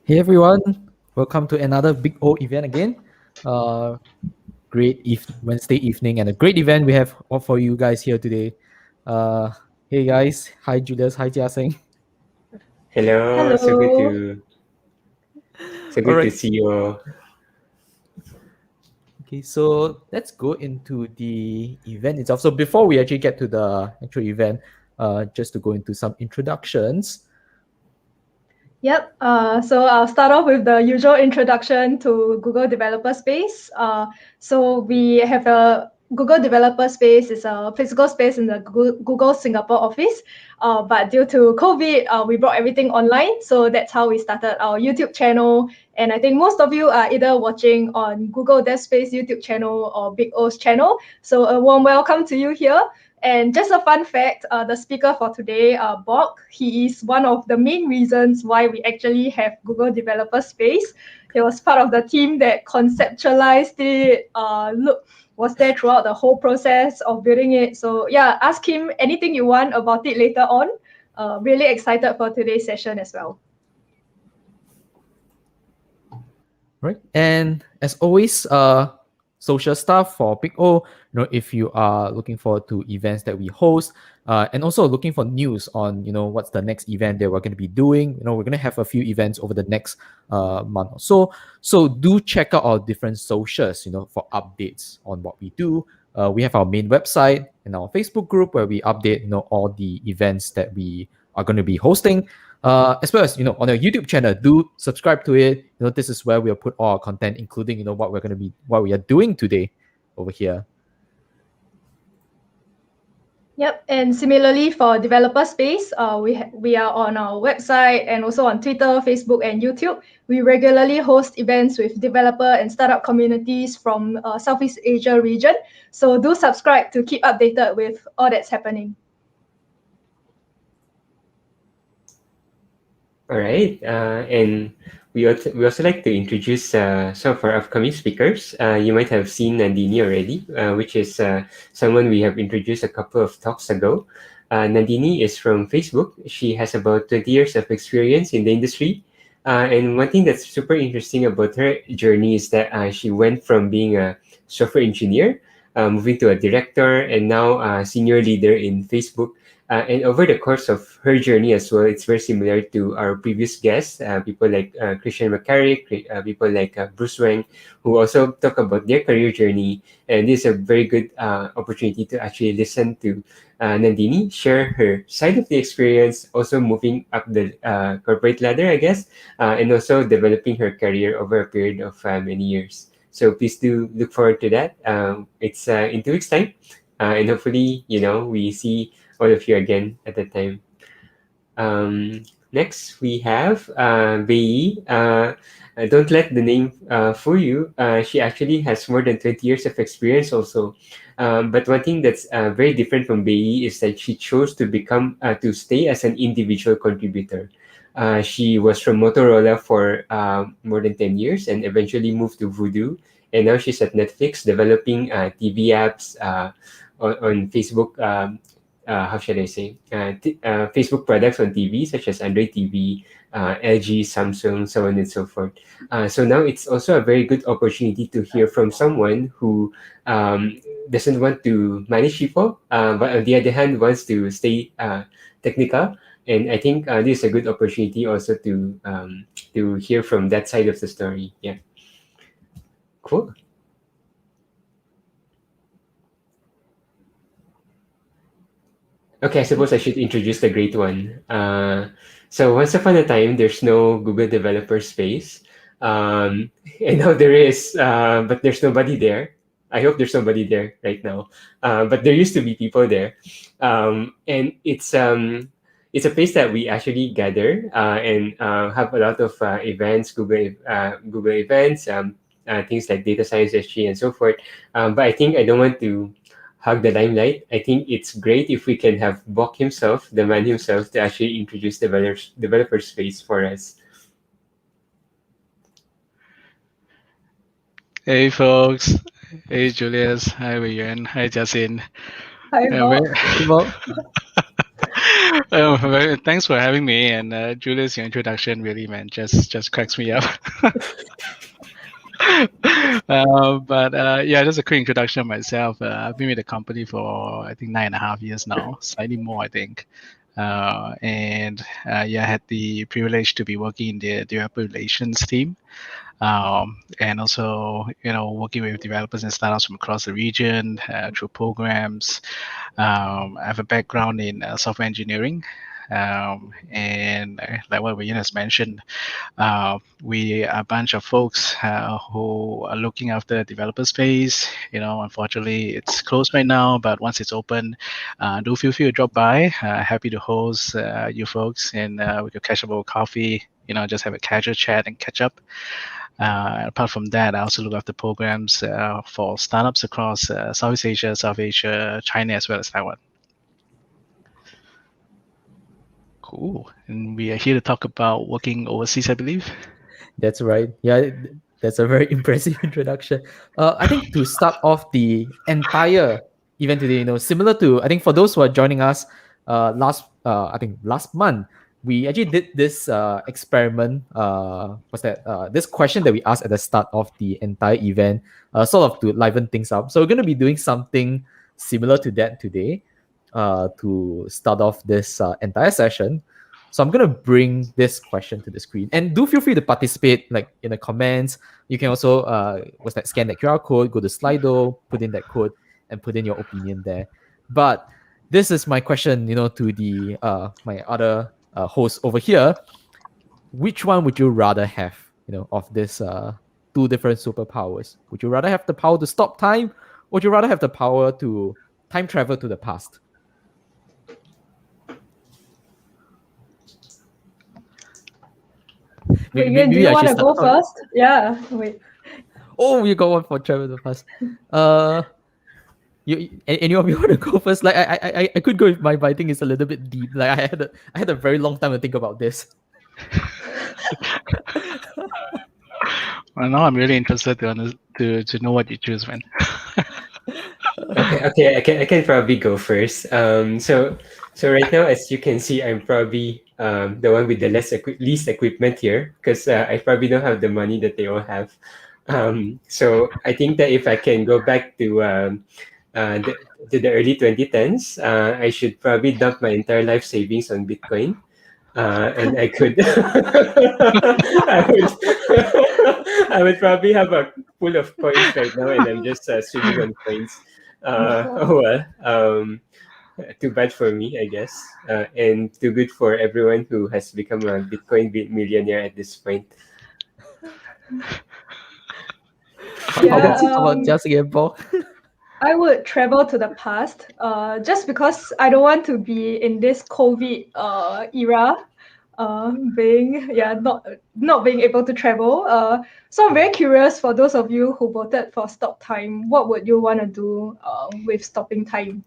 Hey everyone, welcome to another Big O event again. Uh, Wednesday evening and a great event we have all for you guys here today. Uh, hey guys, hi Julius, hi Jiaseng. Hello, Hello. so All good to right, see you all. okay, so let's go into the event itself. So before we actually get to the actual event, just to go into some introductions. Yep. So I'll start off with the usual introduction to Google Developer Space. So we have a Google Developer Space is a physical space in the Google Singapore office. But due to COVID, we brought everything online. So that's how we started our YouTube channel. And I think most of you are either watching on Google Dev Space YouTube channel or Big O's channel. So a warm welcome to you here. And just a fun fact, the speaker for today, Bob, he is one of the main reasons why we actually have Google Developer Space. He was part of the team that conceptualized it, was there throughout the whole process of building it. So yeah, ask him anything you want about it later on. Really excited for today's session as well. Right. And as always, social stuff for Big O, if you are looking forward to events that we host, and also looking for news on, what's the next event that we're going to be doing. We're going to have a few events over the next month or so. So do check out our different socials, for updates on what we do. We have our main website and our Facebook group where we update, all the events that we are going to be hosting. As well as, on our YouTube channel, do subscribe to it. This is where we'll put all our content, including, what we are doing today over here. Yep, and similarly for Developer Space, we are on our website and also on Twitter, Facebook, and YouTube. We regularly host events with developer and startup communities from Southeast Asia region. So do subscribe to keep updated with all that's happening. All right, and we also like to introduce some of our upcoming speakers. You might have seen Nandini already, which is someone we have introduced a couple of talks ago. Nandini is from Facebook. She has about 20 years of experience in the industry. And one thing that's super interesting about her journey is that she went from being a software engineer, moving to a director, and now a senior leader in Facebook. And over the course of her journey as well, it's very similar to our previous guests, people like Christian McCarrick, people like Bruce Wang, who also talk about their career journey. And this is a very good opportunity to actually listen to Nandini share her side of the experience, also moving up the corporate ladder, I guess, and also developing her career over a period of many years. So please do look forward to that. It's in 2 weeks' time. And hopefully, we see all of you again at that time. Next, we have Bei. Don't let the name fool you. She actually has more than 20 years of experience also. But one thing that's very different from Bei is that she chose to stay as an individual contributor. She was from Motorola for more than 10 years and eventually moved to Voodoo. And now she's at Netflix developing TV apps on Facebook. How should I say? Facebook products on TV, such as Android TV, LG, Samsung, so on and so forth. So now it's also a very good opportunity to hear from someone who doesn't want to manage people, but on the other hand wants to stay technical. And I think this is a good opportunity also to hear from that side of the story. Yeah, cool. Okay, I suppose I should introduce the great one. So once upon a time, there's no Google Developer Space. And now there is, but there's nobody there. I hope there's somebody there right now. But there used to be people there. And it's a place that we actually gather and have a lot of events, Google events, things like Data Science SG and so forth. But I think I don't want to hug the limelight. I think it's great if we can have Bok himself, the man himself, to actually introduce developer space for us. Hey folks, hey Julius, hi Wei-Yuan, hi Justin. Hi, Bob. Thanks for having me, and Julius, your introduction really, man, just cracks me up. Yeah, just a quick introduction of myself. I've been with the company for I think 9.5 years now, slightly more I think. Yeah, I had the privilege to be working in the developer relations team, and also working with developers and startups from across the region through programs. I have a background in software engineering. And like what Wei Yin has mentioned, we are a bunch of folks who are looking after developer space. Unfortunately, it's closed right now, but once it's open, do feel free to drop by. Happy to host you folks, and we could catch up over coffee. Just have a casual chat and catch up. Apart from that, I also look after programs for startups across Southeast Asia, South Asia, China, as well as Taiwan. Cool. And we are here to talk about working overseas, I believe. That's right. Yeah, that's a very impressive introduction. I think to start off the entire event today, similar to, I think for those who are joining us last month, we actually did this experiment. This question that we asked at the start of the entire event, sort of to liven things up. So we're going to be doing something similar to that today to start off this entire session. So I'm going to bring this question to the screen, and do feel free to participate like in the comments. You can also scan that QR code, go to Slido, put in that code, and put in your opinion there. But this is my question, to the my other host over here. Which one would you rather have, of this two different superpowers? Would you rather have the power to stop time, or would you rather have the power to time travel to the past? Wait, do you want to go first? Yeah, wait. Oh, you got one for travel to the past. Any of you want to go first? Like I could go with mine, but I think it's a little bit deep. Like I had a very long time to think about this. Well, now I'm really interested to know what you choose, man. Okay, I can probably go first. So right now, as you can see, I'm probably the one with the least equipment here, because I probably don't have the money that they all have. So I think that if I can go back to the early 2010s, I should probably dump my entire life savings on Bitcoin. And I could, I would probably have a pool of coins right now, and I'm just swimming on coins. Too bad for me, I guess, and too good for everyone who has become a Bitcoin millionaire at this point. Yeah, How about just again, Paul? I would travel to the past, just because I don't want to be in this COVID era, not being able to travel. So I'm very curious, for those of you who voted for stop time, what would you want to do with stopping time?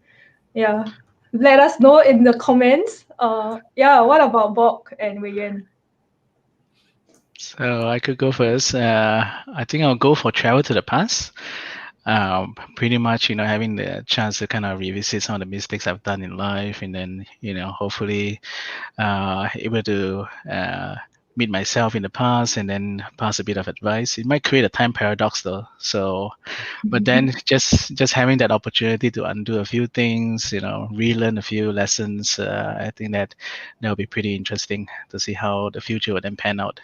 Yeah, let us know in the comments. What about Bok and Wei Yan? So I could go first. I think I'll go for travel to the past. Pretty much, having the chance to kind of revisit some of the mistakes I've done in life, and then, hopefully able to meet myself in the past and then pass a bit of advice. It might create a time paradox though. So, but then just having that opportunity to undo a few things, relearn a few lessons, I think that will be pretty interesting to see how the future would then pan out.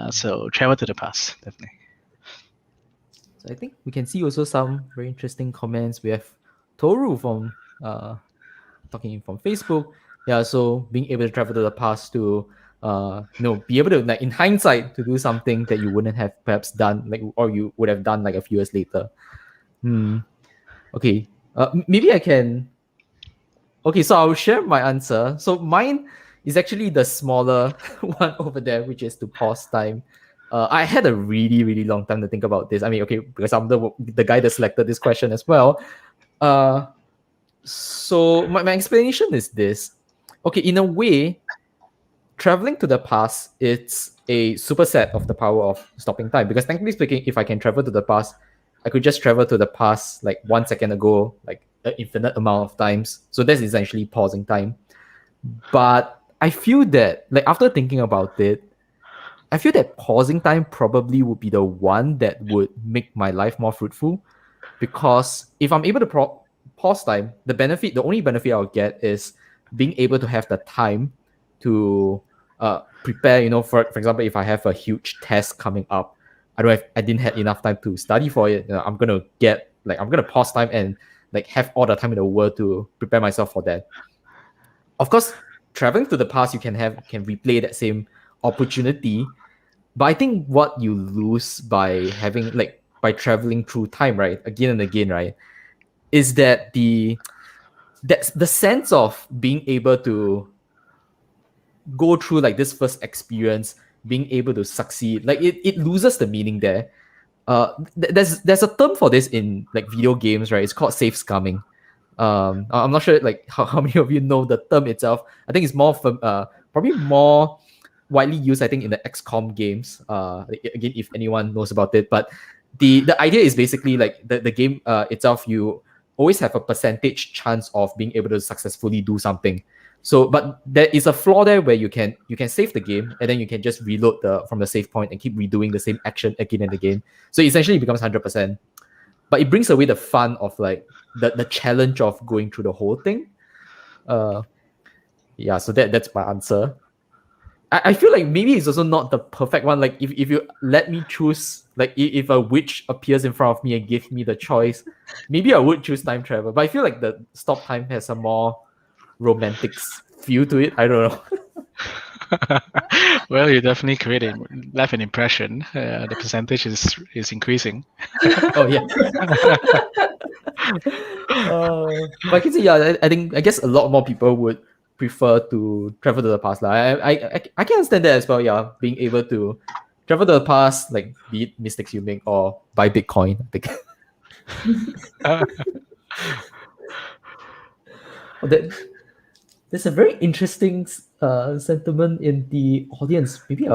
So travel to the past, definitely. So I think we can see also some very interesting comments. We have Toru from talking from Facebook. Yeah, so being able to travel to the past to be able to, like, in hindsight, to do something that you wouldn't have perhaps done, like, or you would have done like a few years later. Okay. Maybe I can. Okay, so I'll share my answer. So mine is actually the smaller one over there, which is to pause time. I had a really, really long time to think about this. I mean, okay, because I'm the guy that selected this question as well. So my explanation is this. Okay, in a way, traveling to the past, it's a superset of the power of stopping time. Because technically speaking, if I can travel to the past, I could just travel to the past like 1 second ago, like an infinite amount of times. So that's essentially pausing time. But I feel that, like, after thinking about it, I feel that pausing time probably would be the one that would make my life more fruitful, because if I'm able to pause time, the only benefit I'll get is being able to have the time to prepare. For example, if I have a huge test coming up, I didn't have enough time to study for it. I'm gonna pause time and like have all the time in the world to prepare myself for that. Of course, traveling to the past, you can replay that same opportunity. But I think what you lose by by traveling through time, right, again and again, right, is that that's the sense of being able to go through like this first experience, being able to succeed, like it loses the meaning there. There's a term for this in like video games, right? It's called safe scumming. I'm not sure like how many of you know the term itself. I think it's probably more widely used, I think, in the XCOM games. Again, if anyone knows about it, but the idea is basically like the game itself. You always have a percentage chance of being able to successfully do something. So, but there is a flaw there where you can save the game and then you can just reload from the save point and keep redoing the same action again and again. So essentially, it becomes 100%. But it brings away the fun of like the challenge of going through the whole thing. Yeah. So that's my answer. I feel like maybe it's also not the perfect one. Like if you let me choose, like if a witch appears in front of me and gives me the choice, maybe I would choose time travel. But I feel like the stop time has a more romantic feel to it. I don't know. Well, you definitely left an impression. The percentage is increasing. Oh yeah. But I can say, yeah, I guess a lot more people would prefer to travel to the past. I can understand that as well. Yeah, being able to travel to the past, like be it mistakes you make or buy Bitcoin. I think. There's a very interesting sentiment in the audience. Maybe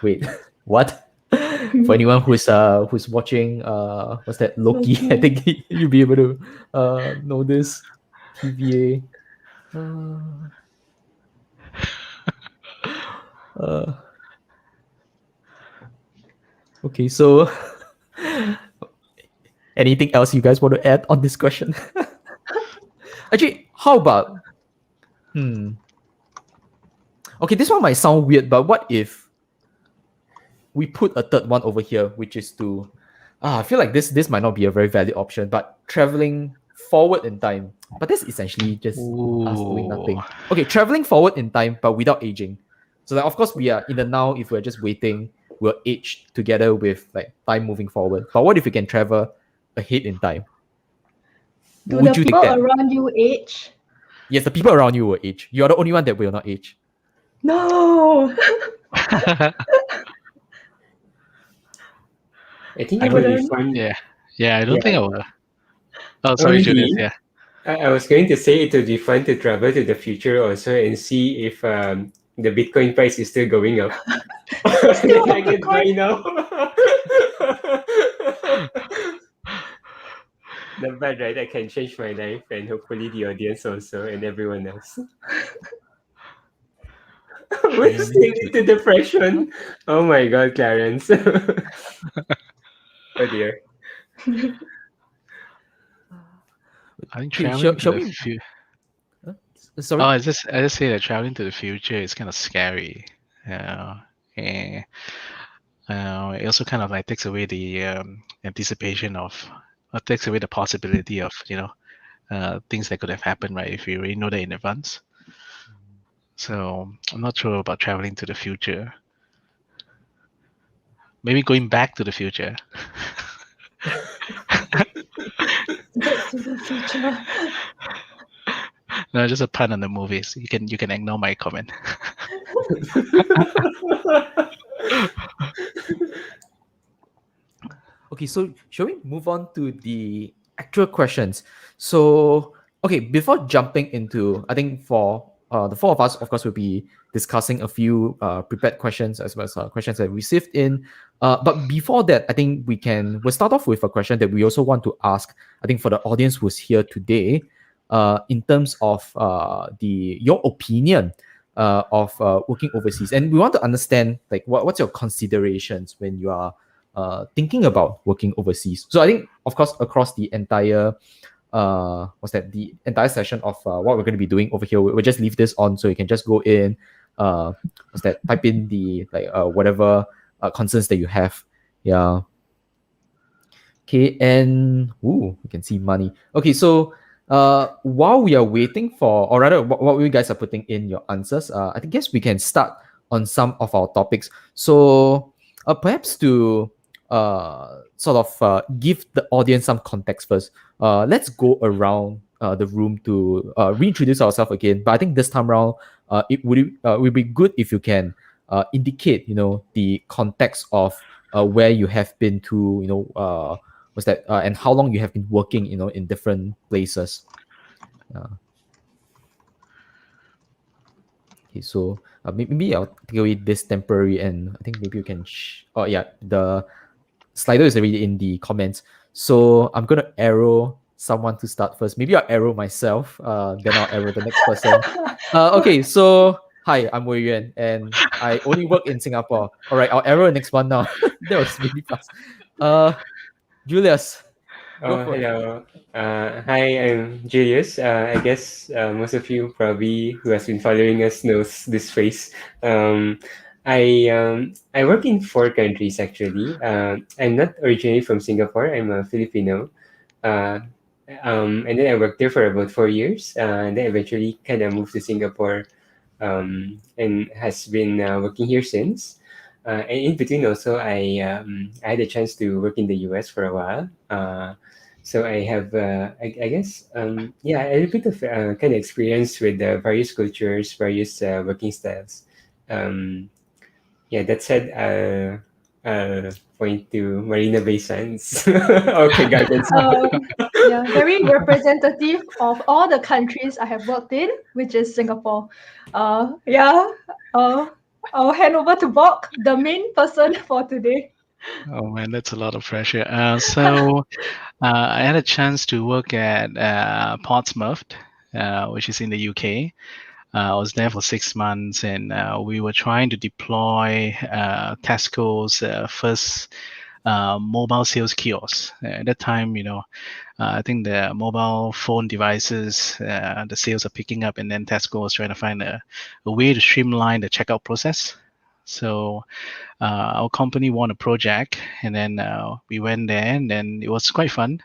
wait, what? For anyone who's watching, what's that, Loki? I think you'll be able to know this. TVA. Okay, so anything else you guys want to add on this question? Actually, how about okay, this one might sound weird, but what if we put a third one over here, which is to I feel like this might not be a very valid option, but traveling forward in time. But that's essentially just us doing nothing. Okay, traveling forward in time, but without aging. So like, of course, we are in the now. If we're just waiting, we'll age together with like time moving forward. But what if we can travel ahead in time? Do the people around you age? Yes, the people around you will age. You're the only one that will not age. No. I think I would be fun. Yeah. I don't think I will. Oh, sorry, Julius. Yeah. I was going to say it would be fun to travel to the future also and see if the Bitcoin price is still going up. I can buy now. Not bad, right? I can change my life and hopefully the audience also and everyone else. We're still into depression. Oh my God, Clarence. Oh dear. I think traveling to the future. Sorry. Oh, I just say that traveling to the future is kind of scary. And it also kind of like takes away the anticipation of, or takes away the possibility of things that could have happened, right? If you already know that in advance. So I'm not sure about traveling to the future. Maybe going back to the future. Back to the future. No, just a pun on the movies. You can ignore my comment. Okay, so shall we move on to the actual questions? So, okay, before jumping into, I think for the four of us, of course, we'll be discussing a few prepared questions as well as questions that we received in. But before that, I think we'll start off with a question that we also want to ask, I think, for the audience who's here today, in terms of your opinion of working overseas. And we want to understand, like, what's your considerations when you are thinking about working overseas. So I think, of course, across the entire the entire session of what we're going to be doing over here, we'll just leave this on so you can just go in, type in the whatever concerns that you have. Yeah. Okay, and we can see money. Okay, so While we are waiting for, or rather, what you guys are putting in your answers, I think guess we can start on some of our topics. So, perhaps to sort of give the audience some context first, let's go around the room to reintroduce ourselves again. But I think this time around, it would be good if you can indicate, the context of where you have been to, what's that, and how long you have been working, in different places. Okay, so maybe I'll take away this temporary, and I think maybe you can. Oh yeah, the Slido is already in the comments. So I'm gonna arrow someone to start first. Maybe I'll arrow myself. Then I'll arrow the next person. Okay, so hi, I'm Wei Yuan, and I only work in Singapore. All right, I'll arrow the next one now. That was really fast. Julius, go for it. Hello. Hi, I'm Julius. I guess most of you probably who has been following us knows this face. I work in 4 countries actually. I'm not originally from Singapore. I'm a Filipino. Uh, and then I worked there for about 4 years. And then eventually kind of moved to Singapore. And has been working here since. And in between also, I had a chance to work in the US for a while. So I have, I guess, yeah, a little bit of kind of experience with various cultures, various working styles. Yeah, that said, point to Marina Bay Sands. Okay, guidance. Yeah, very representative of all the countries I have worked in, which is Singapore. Yeah, I'll hand over to Bok, the main person for today. Oh man, that's a lot of pressure. I had a chance to work at Portsmouth, which is in the UK. I was there for 6 months, and we were trying to deploy Tesco's first mobile sales kiosk. At that time, I think the mobile phone devices, the sales are picking up, and then Tesco was trying to find a way to streamline the checkout process. So our company won a project, and then we went there, and then it was quite fun.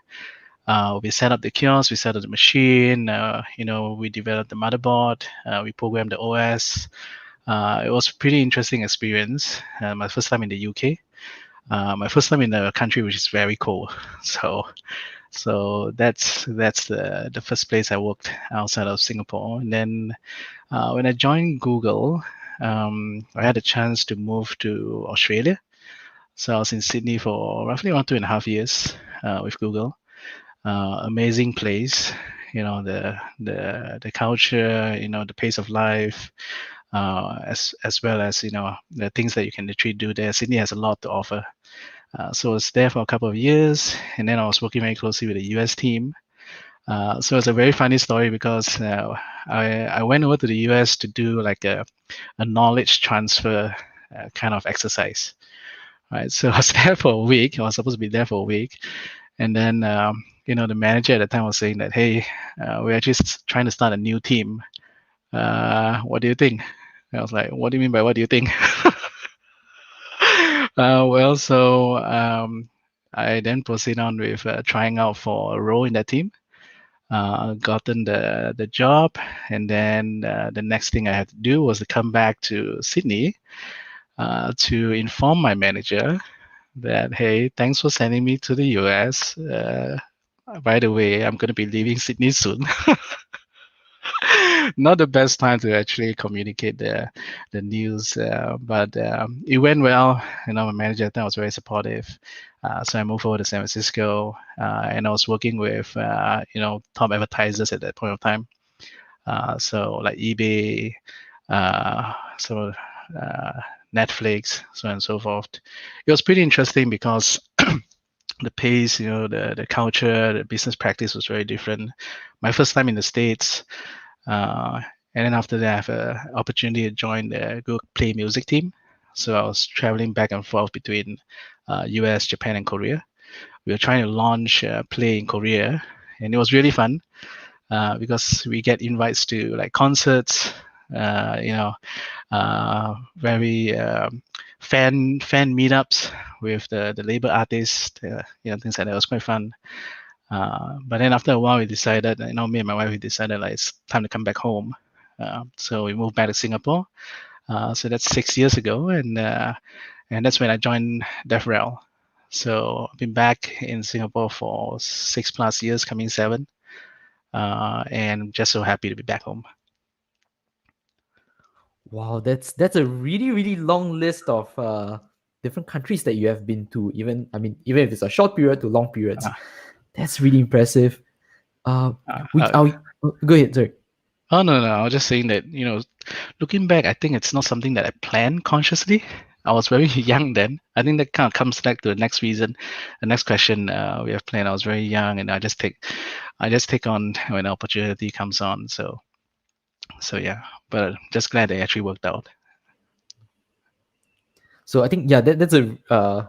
We set up the kiosk, we set up the machine, we developed the motherboard, we programmed the OS. It was a pretty interesting experience. My first time in the UK, my first time in a country which is very cold. So that's the first place I worked outside of Singapore. And then when I joined Google, I had a chance to move to Australia. So I was in Sydney for roughly around 2.5 years with Google. Amazing place, the culture, the pace of life, as well as the things that you can literally do there. Sydney has a lot to offer. So I was there for a couple of years, and then I was working very closely with the US team. So it's a very funny story because I went over to the US to do like a knowledge transfer kind of exercise. Right, so I was there for a week. I was supposed to be there for a week, and then the manager at the time was saying that, hey, we're actually trying to start a new team. What do you think? I was like, what do you mean by what do you think? So I then proceed on with trying out for a role in that team. Gotten the job, and then the next thing I had to do was to come back to Sydney to inform my manager that, hey, thanks for sending me to the US. By the way, I'm going to be leaving Sydney soon. Not the best time to actually communicate the news, but it went well. My manager at that was very supportive. So I moved over to San Francisco, and I was working with top advertisers at that point of time. So like eBay, Netflix, so on and so forth. It was pretty interesting because the pace, the culture, the business practice was very different. My first time in the States, and then after that, I have an opportunity to join the Google Play Music team. So I was traveling back and forth between US, Japan, and Korea. We were trying to launch Play in Korea, and it was really fun because we get invites to like concerts, very fan meetups with the label artists, things like that. It was quite fun. But then after a while, we decided, me and my wife, we decided like it's time to come back home. So we moved back to Singapore. So that's 6 years ago, and that's when I joined DevRel. So I've been back in Singapore for 6+ years, coming 7, and just so happy to be back home. Wow, that's a really really long list of different countries that you have been to. Even if it's a short period to long periods, that's really impressive. Go ahead, sorry. Oh no, I was just saying that looking back, I think it's not something that I planned consciously. I was very young then. I think that kind of comes back to the next reason, the next question we have planned. I was very young, and I just take on when opportunity comes on. So yeah, but just glad it actually worked out. So I think that's a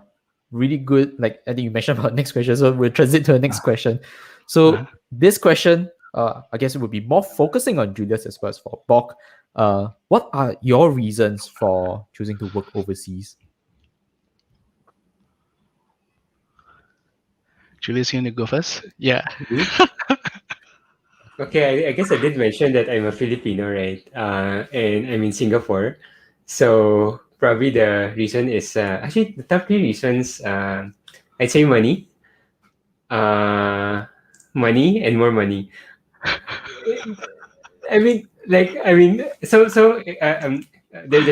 really good, like I think you mentioned about next question. So we'll transit to the next question. So this question, I guess it would be more focusing on Julius as well as for Bok. What are your reasons for choosing to work overseas? Julius, you want to go first? Yeah. Okay, I guess I did mention that I'm a Filipino, right? And I'm in Singapore. So probably the reason is actually the top 3 reasons. I'd say money, money, and more money. There's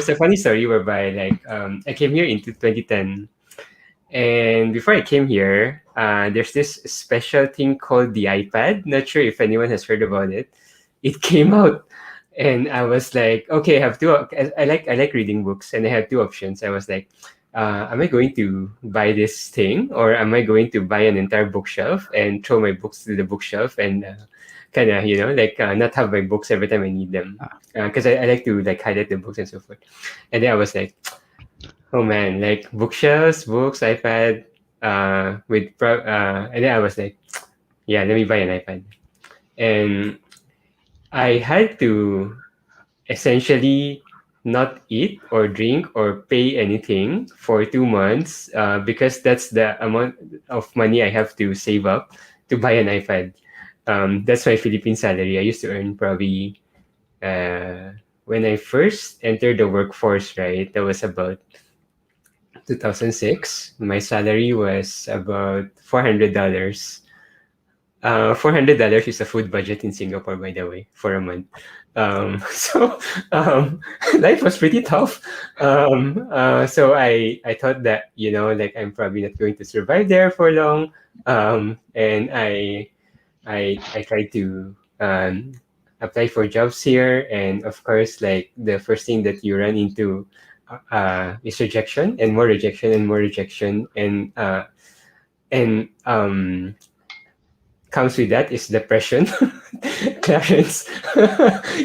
a funny story whereby I came here into 2010. And before I came here, there's this special thing called the iPad. Not sure if anyone has heard about it. It came out, and I was like, okay, I have two. I like reading books, and I had 2 options. I was like, am I going to buy this thing, or am I going to buy an entire bookshelf and throw my books to the bookshelf and kind of not have my books every time I need them? Because I like to highlight the books and so forth. And then I was like, oh man, bookshelves, books, iPad, and then I was like, yeah, let me buy an iPad. And I had to essentially not eat or drink or pay anything for 2 months because that's the amount of money I have to save up to buy an iPad. That's my Philippine salary. I used to earn probably when I first entered the workforce, right? That was about 2006. My salary was about $400. $400 is a food budget in Singapore, by the way, for a month. So life was pretty tough. So I thought that I'm probably not going to survive there for long. And I tried to apply for jobs here, and of course, the first thing that you run into is rejection, and more rejection, and more rejection, and comes with that is depression. Clarence,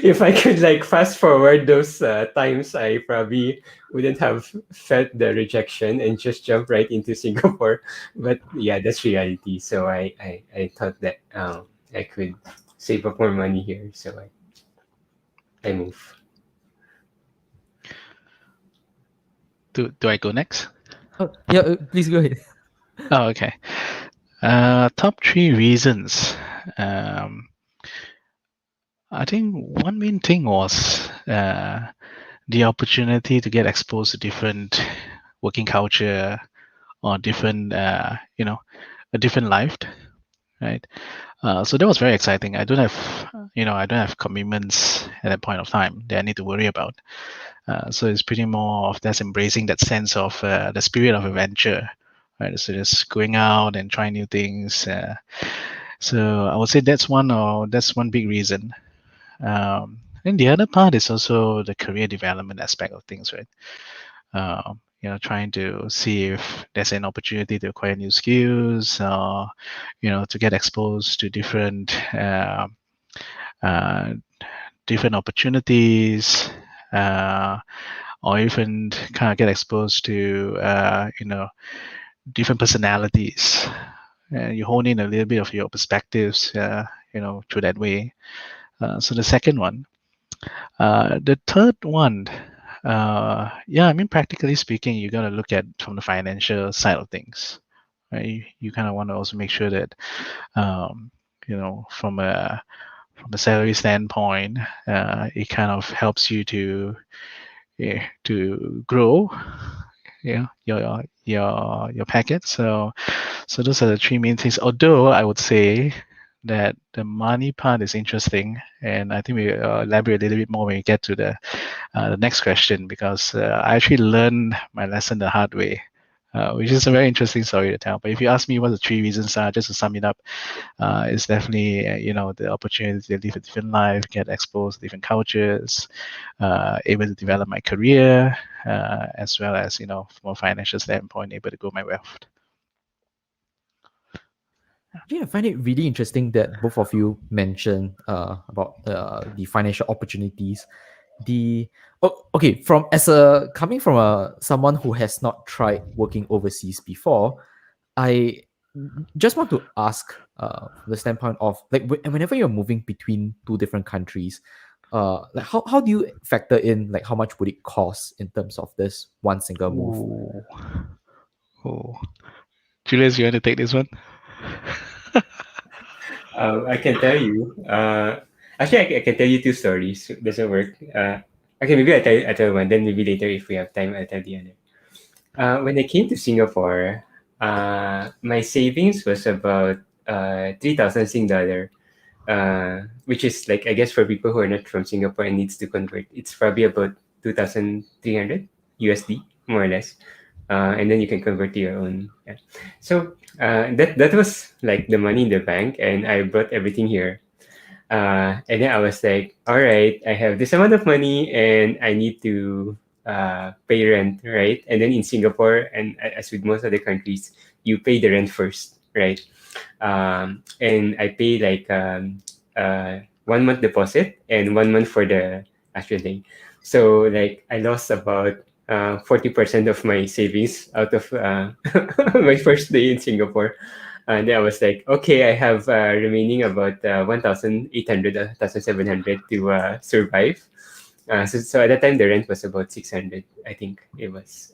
if I could fast forward those times, I probably wouldn't have felt the rejection and just jump right into Singapore. But yeah, that's reality. So I thought that I could save up more money here. So I move. Do I go next? Oh, yeah, please go ahead. Oh, okay. Top 3 reasons. I think one main thing was the opportunity to get exposed to different working culture or different, a different life, right? So that was very exciting. I don't have commitments at that point of time that I need to worry about. So it's pretty more of that's embracing that sense of the spirit of adventure, right? So just going out and trying new things. So I would say that's one big reason. And the other part is also the career development aspect of things, right? Trying to see if there's an opportunity to acquire new skills, or to get exposed to different opportunities, or even kind of get exposed to different personalities. You hone in a little bit of your perspectives, through that way. So the second one. The third one, practically speaking, you got to look at from the financial side of things, right? You kind of want to also make sure that, from a salary standpoint, it kind of helps you to grow, your packet. So those are the three main things. Although I would say that the money part is interesting, and I think we elaborate a little bit more when we get to the next question, because I actually learned my lesson the hard way, which is a very interesting story to tell. But if you ask me what the three reasons are, just to sum it up, it's definitely the opportunity to live a different life, get exposed to different cultures, able to develop my career, as well as from a financial standpoint, able to grow my wealth. Yeah, I find it really interesting that both of you mentioned about the financial opportunities. Okay, coming from someone who has not tried working overseas before, I just want to ask from the standpoint of like whenever you're moving between two different countries, like how do you factor in like how much would it cost in terms of this one single move? Oh, Julius, you want to take this one? I can tell you. Actually, I can tell you two stories. Doesn't work. Okay, maybe I tell one. Then maybe later, if we have time, I'll tell the other. When I came to Singapore, my savings was about 3,000 Sing dollar, which is like, I guess for people who are not from Singapore and needs to convert, it's probably about 2,300 USD, more or less. And then you can convert to your own. Yeah. So that was like the money in the bank, and I brought everything here. And then I was like, all right, I have this amount of money, and I need to pay rent, right? And then in Singapore, and as with most other countries, you pay the rent first, right? And I pay like 1 month deposit and 1 month for the actual thing. So like I lost about 40% of my savings out of my first day in Singapore. And then I was like, okay, I have remaining about 1,800, 1,700 to survive. So at that time, the rent was about 600, I think it was.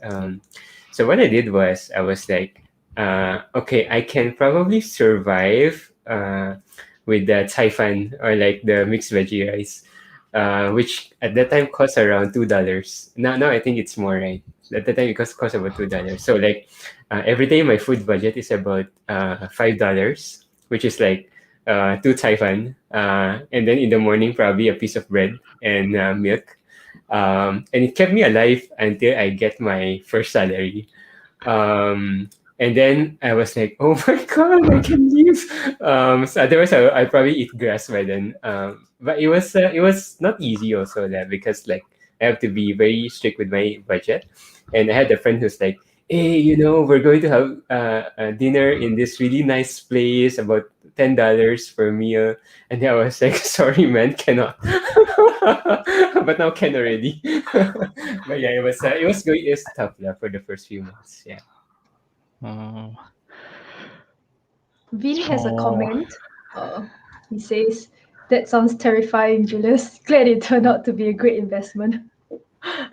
So what I did was, I was like, okay, I can probably survive with the cai fan, or like the mixed veggie rice, which at that time cost around $2. Now I think it's more, right? At the time it cost about $2. So like every day my food budget is about $5, which is like two cai fan, and then in the morning probably a piece of bread and milk, and it kept me alive until I get my first salary. And then I was like, oh my God, I can leave. So otherwise I probably eat grass by then. But it was not easy also that, because like I have to be very strict with my budget. And I had a friend who's like, hey, we're going to have a dinner in this really nice place, about $10 per meal. And then I was like, sorry, man, cannot. But now can already. But yeah, it was good. It was tough for the first few months. Yeah. Vin has a comment. He says, that sounds terrifying, Julius. Glad it turned out to be a great investment. Thank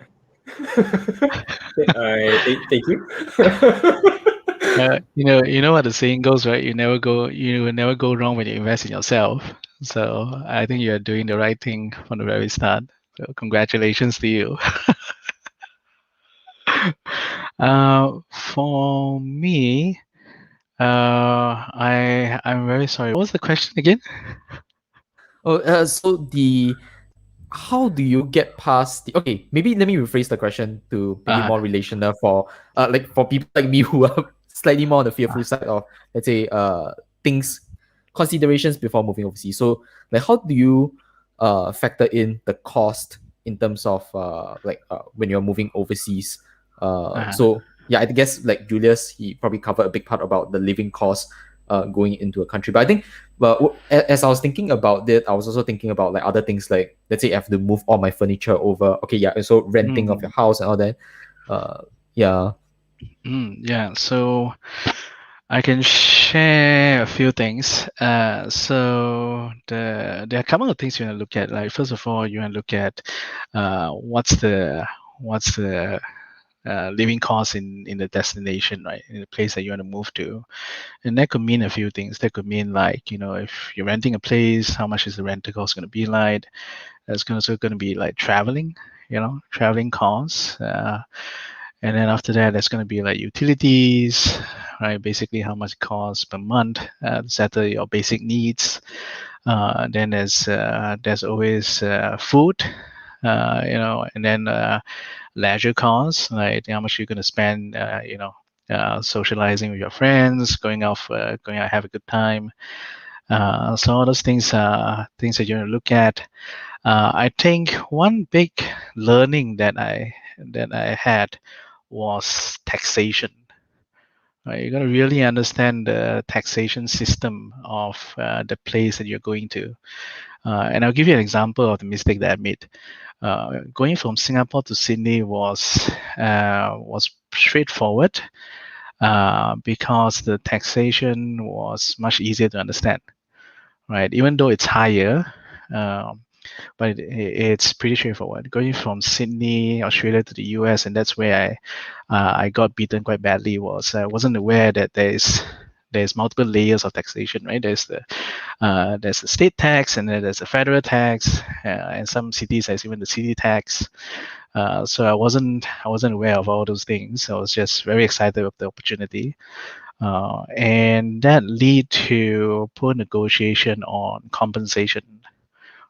you. You know what the saying goes, right? You will never go wrong when you invest in yourself. So I think you're doing the right thing from the very start. So congratulations to you. For me, I'm very sorry. What was the question again? So how do you get past okay, maybe let me rephrase the question to be more relational for like for people like me who are slightly more on the fearful side of, let's say, considerations before moving overseas. So like how do you factor in the cost in terms of when you're moving overseas? So yeah, I guess like Julius, he probably covered a big part about the living cost going into a country. But I think, as I was thinking about it, I was also thinking about like other things, like let's say I have to move all my furniture over. Okay, yeah, so renting of your house and all that. Yeah. Yeah. So I can share a few things. So there are a couple of things you want to look at. Like first of all, you want to look at what's the living costs in the destination, right, in the place that you want to move to. And that could mean a few things. That could mean, like, if you're renting a place, how much is the rental cost going to be like? That's also going to be like traveling, traveling costs. And then after that, there's going to be like utilities, right? Basically, how much it costs per month to settle your basic needs. Then there's always food, and then leisure costs, like how much you're going to spend, socializing with your friends, going out, have a good time. So all those things are things that you're going to look at. I think one big learning that I had was taxation. Right, you got to really understand the taxation system of the place that you're going to. And I'll give you an example of the mistake that I made. Going from Singapore to Sydney was straightforward because the taxation was much easier to understand, right? Even though it's higher, but it's pretty straightforward. Going from Sydney, Australia to the US, and that's where I got beaten quite badly. Was I wasn't aware that there's multiple layers of taxation, right? There's the state tax, and then there's the federal tax, and some cities there's even the city tax. So I wasn't aware of all those things. I was just very excited with the opportunity, and that lead to poor negotiation on compensation.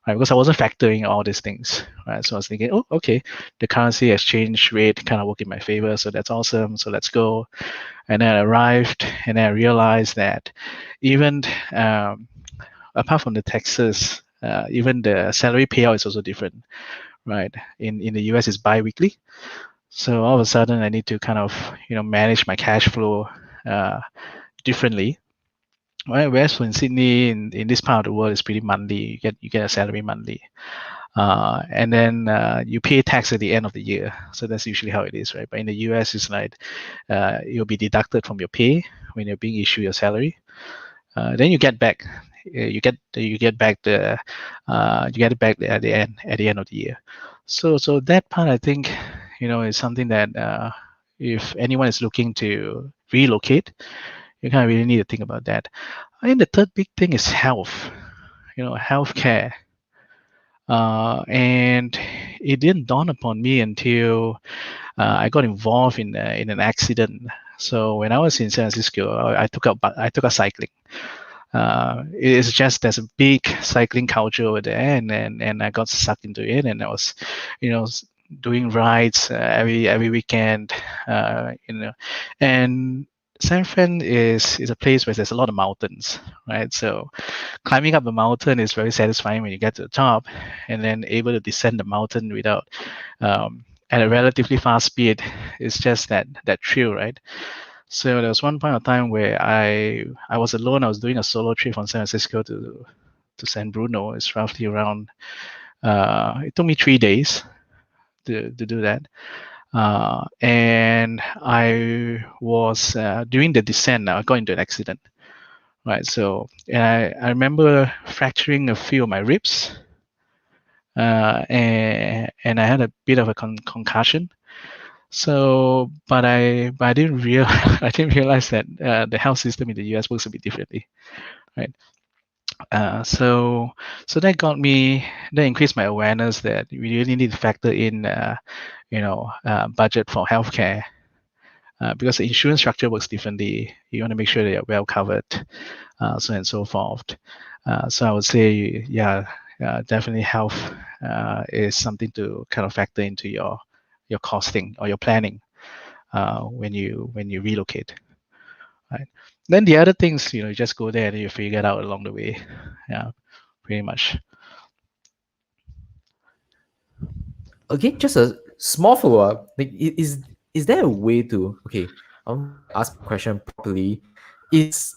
Right, because I wasn't factoring all these things, right? So I was thinking, oh, okay, the currency exchange rate kind of worked in my favor, so that's awesome. So let's go. And then I arrived, and then I realized that even apart from the taxes, even the salary payout is also different, right? In the US, it's bi-weekly, so all of a sudden I need to kind of manage my cash flow differently. Right, whereas in Sydney, in this part of the world, it's pretty monthly. You get a salary monthly, and then you pay tax at the end of the year. So that's usually how it is, right? But in the US, it's like it'll be deducted from your pay when you're being issued your salary. Then you get back, you get back the you get it back at the end of the year. So that part, I think, is something that if anyone is looking to relocate, you kind of really need to think about that. I think the third big thing is health, healthcare. And it didn't dawn upon me until I got involved in an accident. So when I was in San Francisco, I took up cycling. It's just there's a big cycling culture over there, and I got sucked into it, and I was, doing rides every weekend, and San Fran is a place where there's a lot of mountains, right? So climbing up a mountain is very satisfying when you get to the top, and then able to descend the mountain without at a relatively fast speed. It's just that thrill, right? So there was one point of time where I was alone. I was doing a solo trip from San Francisco to San Bruno. It's roughly around. It took me 3 days to do that. And I was during the descent. I got into an accident, right? So I remember fracturing a few of my ribs, and I had a bit of a concussion. So, but I didn't realize that the health system in the US works a bit differently, right? So that increased my awareness that we really need to factor in, budget for healthcare, because the insurance structure works differently. You want to make sure that you're well covered, so and so forth. So I would say, definitely health is something to kind of factor into your costing or your planning when you relocate, right? Then the other things, you just go there and you figure it out along the way. Yeah, pretty much. Okay, just a small follow-up. Like, is there a way to I'll ask the question properly. Is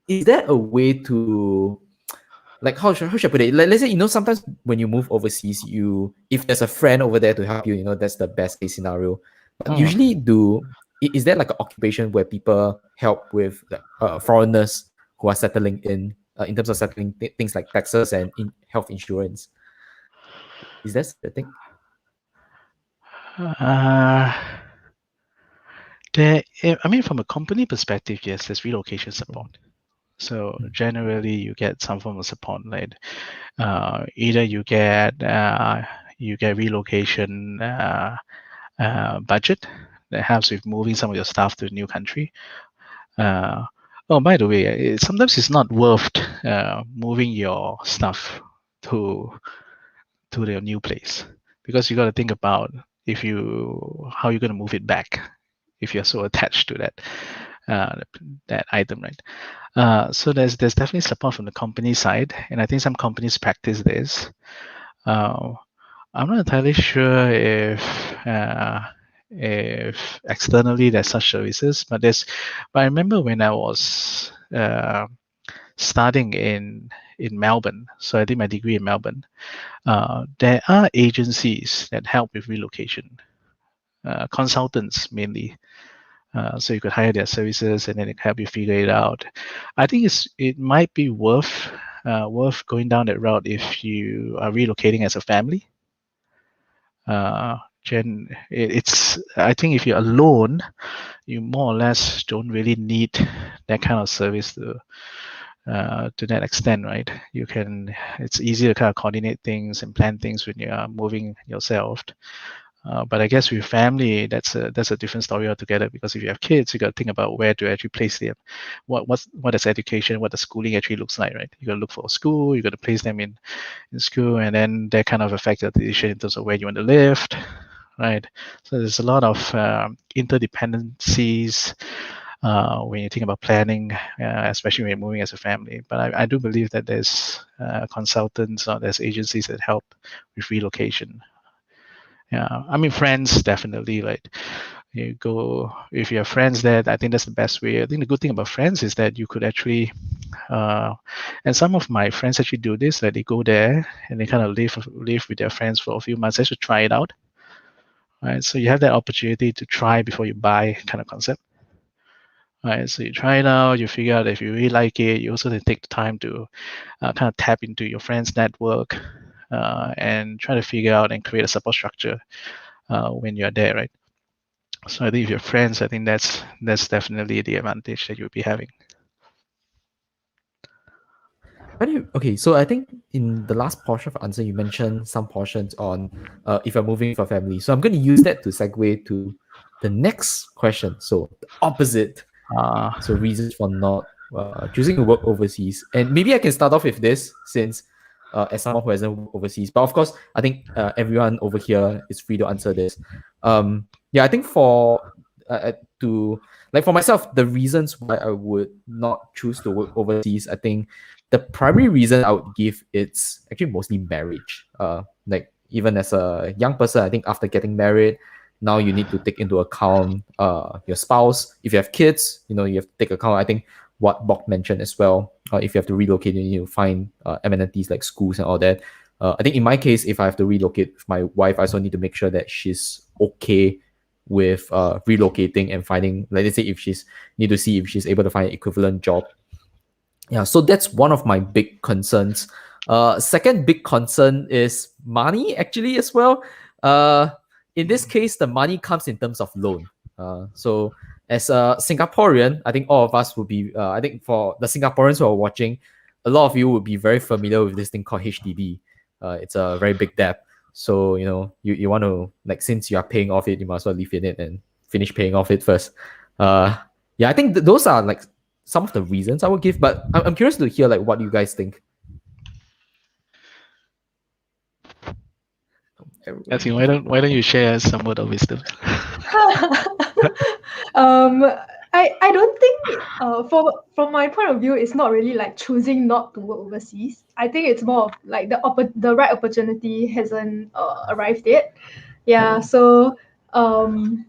there a way to, like, how should I put it? Like, let's say, sometimes when you move overseas, if there's a friend over there to help you, that's the best case scenario. But usually is there like an occupation where people help with foreigners who are settling in terms of settling things like taxes and health insurance? Is that the thing? From a company perspective, yes, there's relocation support. So generally, you get some form of support, like either you get relocation budget that helps with moving some of your staff to a new country. Oh, by the way, sometimes it's not worth moving your stuff to their new place, because you got to think about how you're going to move it back if you're so attached to that item, right? So there's definitely support from the company side, and I think some companies practice this. I'm not entirely sure if externally there's such services, but I remember when I was studying in Melbourne, so I did my degree in Melbourne. There are agencies that help with relocation, consultants mainly. So you could hire their services and then it help you figure it out. I think it might be worth going down that route if you are relocating as a family. I think if you're alone, you more or less don't really need that kind of service to that extent, right? It's easy to kind of coordinate things and plan things when you are moving yourself. But I guess with family, that's a different story altogether, because if you have kids, you got to think about where to actually place them. What is education, what the schooling actually looks like, right? You got to look for a school, you got to place them in school, and then that kind of affects the decision in terms of where you want to live, right? So there's a lot of interdependencies when you think about planning, especially when you're moving as a family. But I do believe that there's consultants or there's agencies that help with relocation. Yeah, friends definitely. Like, you go, if you have friends there, I think that's the best way. I think the good thing about friends is that you could actually, and some of my friends actually do this, that they go there and they kind of live with their friends for a few months. They should try it out, right? So you have that opportunity to try before you buy kind of concept. Right, so you try it out, you figure out if you really like it. You also take the time to kind of tap into your friends' network and try to figure out and create a support structure when you're there, right? So I think if you're friends, I think that's definitely the advantage that you'll be having. Okay, so I think in the last portion of answer, you mentioned some portions on if you're moving with a family. So I'm going to use that to segue to the next question. So the opposite. So reasons for not choosing to work overseas. And maybe I can start off with this, since as someone who hasn't worked overseas. But of course, I think everyone over here is free to answer this. I think for myself, the reasons why I would not choose to work overseas, I think the primary reason I would give, it's actually mostly marriage. Like, even as a young person, I think after getting married, now you need to take into account your spouse. If you have kids, you have to take account, I think, what Bok mentioned as well. If you have to relocate, you need to find amenities like schools and all that. I think in my case, if I have to relocate with my wife, I also need to make sure that she's okay with relocating and finding, like, let's say, need to see if she's able to find an equivalent job. Yeah, so that's one of my big concerns. Second big concern is money, actually, as well. In this case, the money comes in terms of loan. So as a Singaporean, I think all of us would be, I think for the Singaporeans who are watching, a lot of you would be very familiar with this thing called HDB. It's a very big debt. So, you want to, like, since you are paying off it, you must as well live in it and finish paying off it first. I think those are, like, some of the reasons I would give, but I'm curious to hear, like, what you guys think. I think, why don't you share some word of wisdom? I don't think from my point of view, it's not really like choosing not to work overseas. I think it's more of like the right opportunity hasn't arrived yet. Yeah, so I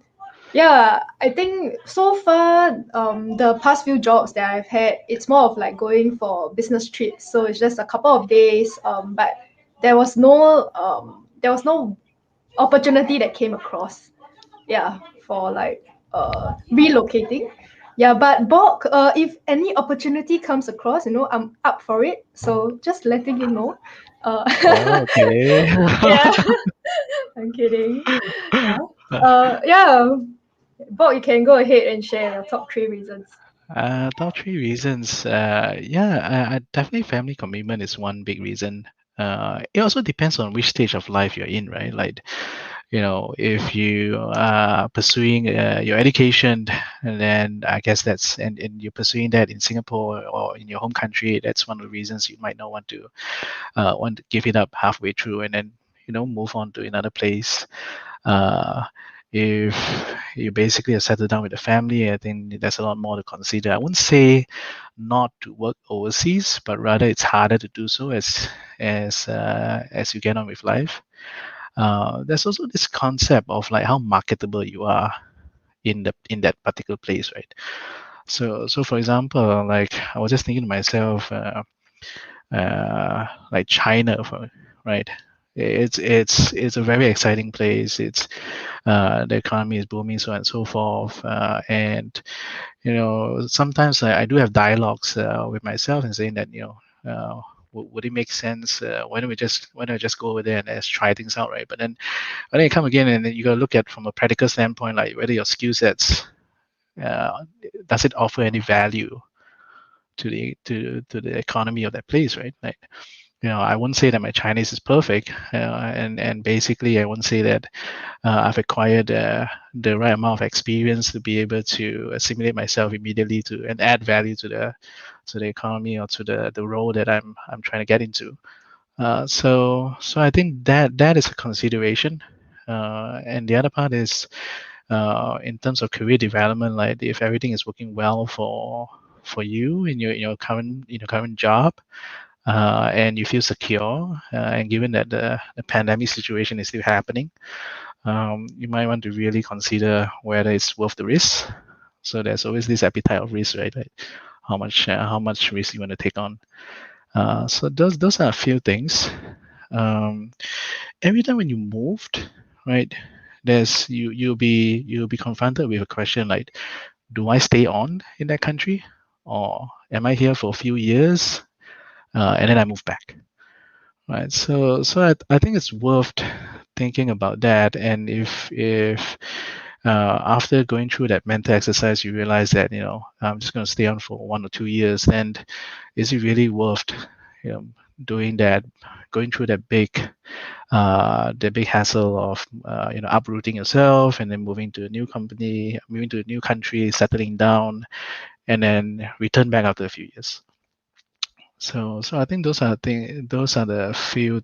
think so far the past few jobs that I've had, it's more of like going for business trips. So it's just a couple of days, but there was no opportunity that came across, for like relocating. But Bok, if any opportunity comes across, I'm up for it. So just letting you know. Okay. Yeah, I'm kidding. Yeah. Bob, you can go ahead and share your top 3 reasons. Top 3 reasons. Definitely family commitment is one big reason. It also depends on which stage of life you're in, right? Like, if you are pursuing your education, and then I guess and you're pursuing that in Singapore or in your home country, that's one of the reasons you might not want to give it up halfway through and then move on to another place. If you basically are settled down with a family, I think there's a lot more to consider. I wouldn't say not to work overseas, but rather it's harder to do so as you get on with life. There's also this concept of like how marketable you are in that particular place, right? So for example, like I was just thinking to myself, like China, right? It's a very exciting place. It's the economy is booming, so on and so forth. And sometimes I do have dialogues with myself and saying that would it make sense? Why don't I just go over there and let's try things out, right? But then you come again and then you got to look at from a practical standpoint, like whether your skill sets does it offer any value to the economy of that place, right? Like, I wouldn't say that my Chinese is perfect, and basically I wouldn't say that I've acquired the right amount of experience to be able to assimilate myself immediately and add value to the economy or to the role that I'm trying to get into. So I think that is a consideration, and the other part is in terms of career development. Like if everything is working well for you in your current job, and you feel secure, and given that the pandemic situation is still happening, you might want to really consider whether it's worth the risk. So there's always this appetite of risk, right? Like how much risk you want to take on. So those are a few things. Every time when you moved, right, you'll be confronted with a question like, do I stay on in that country, or am I here for a few years and then I move back? Right. So I think it's worth thinking about that. And if after going through that mental exercise, you realize that I'm just going to stay on for 1 or 2 years, then is it really worth doing that, going through that big hassle of uprooting yourself and then moving to a new company, moving to a new country, settling down, and then return back after a few years? So I think those are the few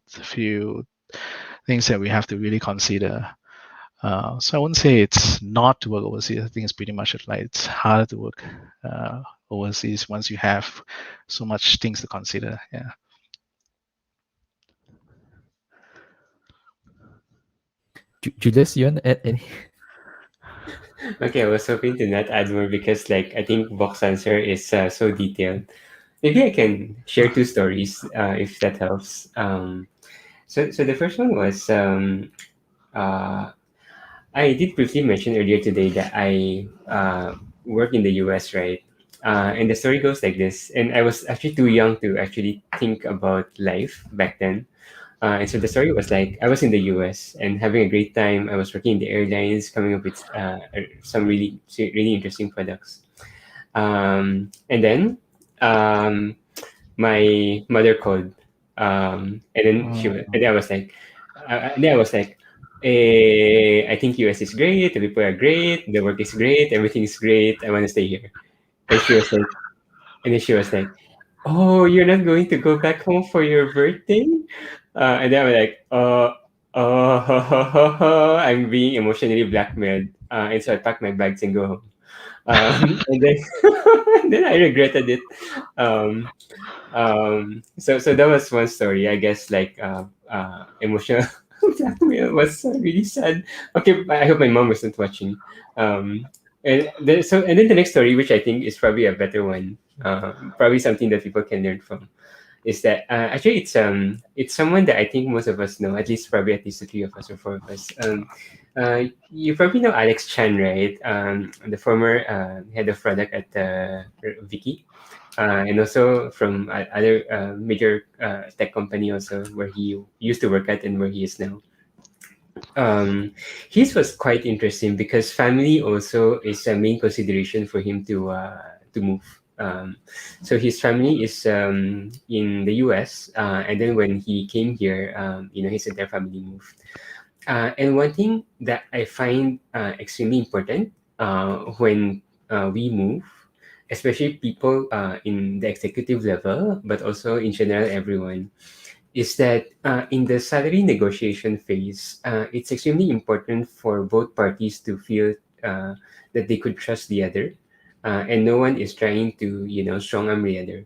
things that we have to really consider. So I wouldn't say it's not to work overseas. I think it's pretty much like it's harder to work overseas once you have so much things to consider. Yeah. Julius, you want to add any? Okay, I was hoping to not add more because, like, I think Bok's answer is so detailed. Maybe I can share 2 stories if that helps. So the first one was I did briefly mention earlier today that I work in the US, right? And the story goes like this. And I was actually too young to actually think about life back then. And so the story was like I was in the US and having a great time. I was working in the airlines, coming up with some really interesting products. And then my mother called, and then and then I was like, I think US is great. The people are great. The work is great. Everything is great. I want to stay here. And she was like, and then she was like, "Oh, you're not going to go back home for your birthday?" And then I'm like, I'm being emotionally blackmailed. And so I packed my bags and go home. And then, then I regretted it. Um, so that was one story. I guess like emotional blackmail was really sad. Okay, I hope my mom wasn't watching. And then the next story, which I think is probably a better one, probably something that people can learn from, is that actually it's someone that I think most of us know, at least the 3 of us or 4 of us. You probably know Alex Chan, right? The former head of product at Viki, and also from other major tech company also where he used to work at and where he is now. His was quite interesting because family also is a main consideration for him to move. So his family is in the US, and then when he came here, his entire family moved. And one thing that I find extremely important when we move, especially people in the executive level, but also in general everyone, is that in the salary negotiation phase, it's extremely important for both parties to feel that they could trust the other, and no one is trying to strong arm the other.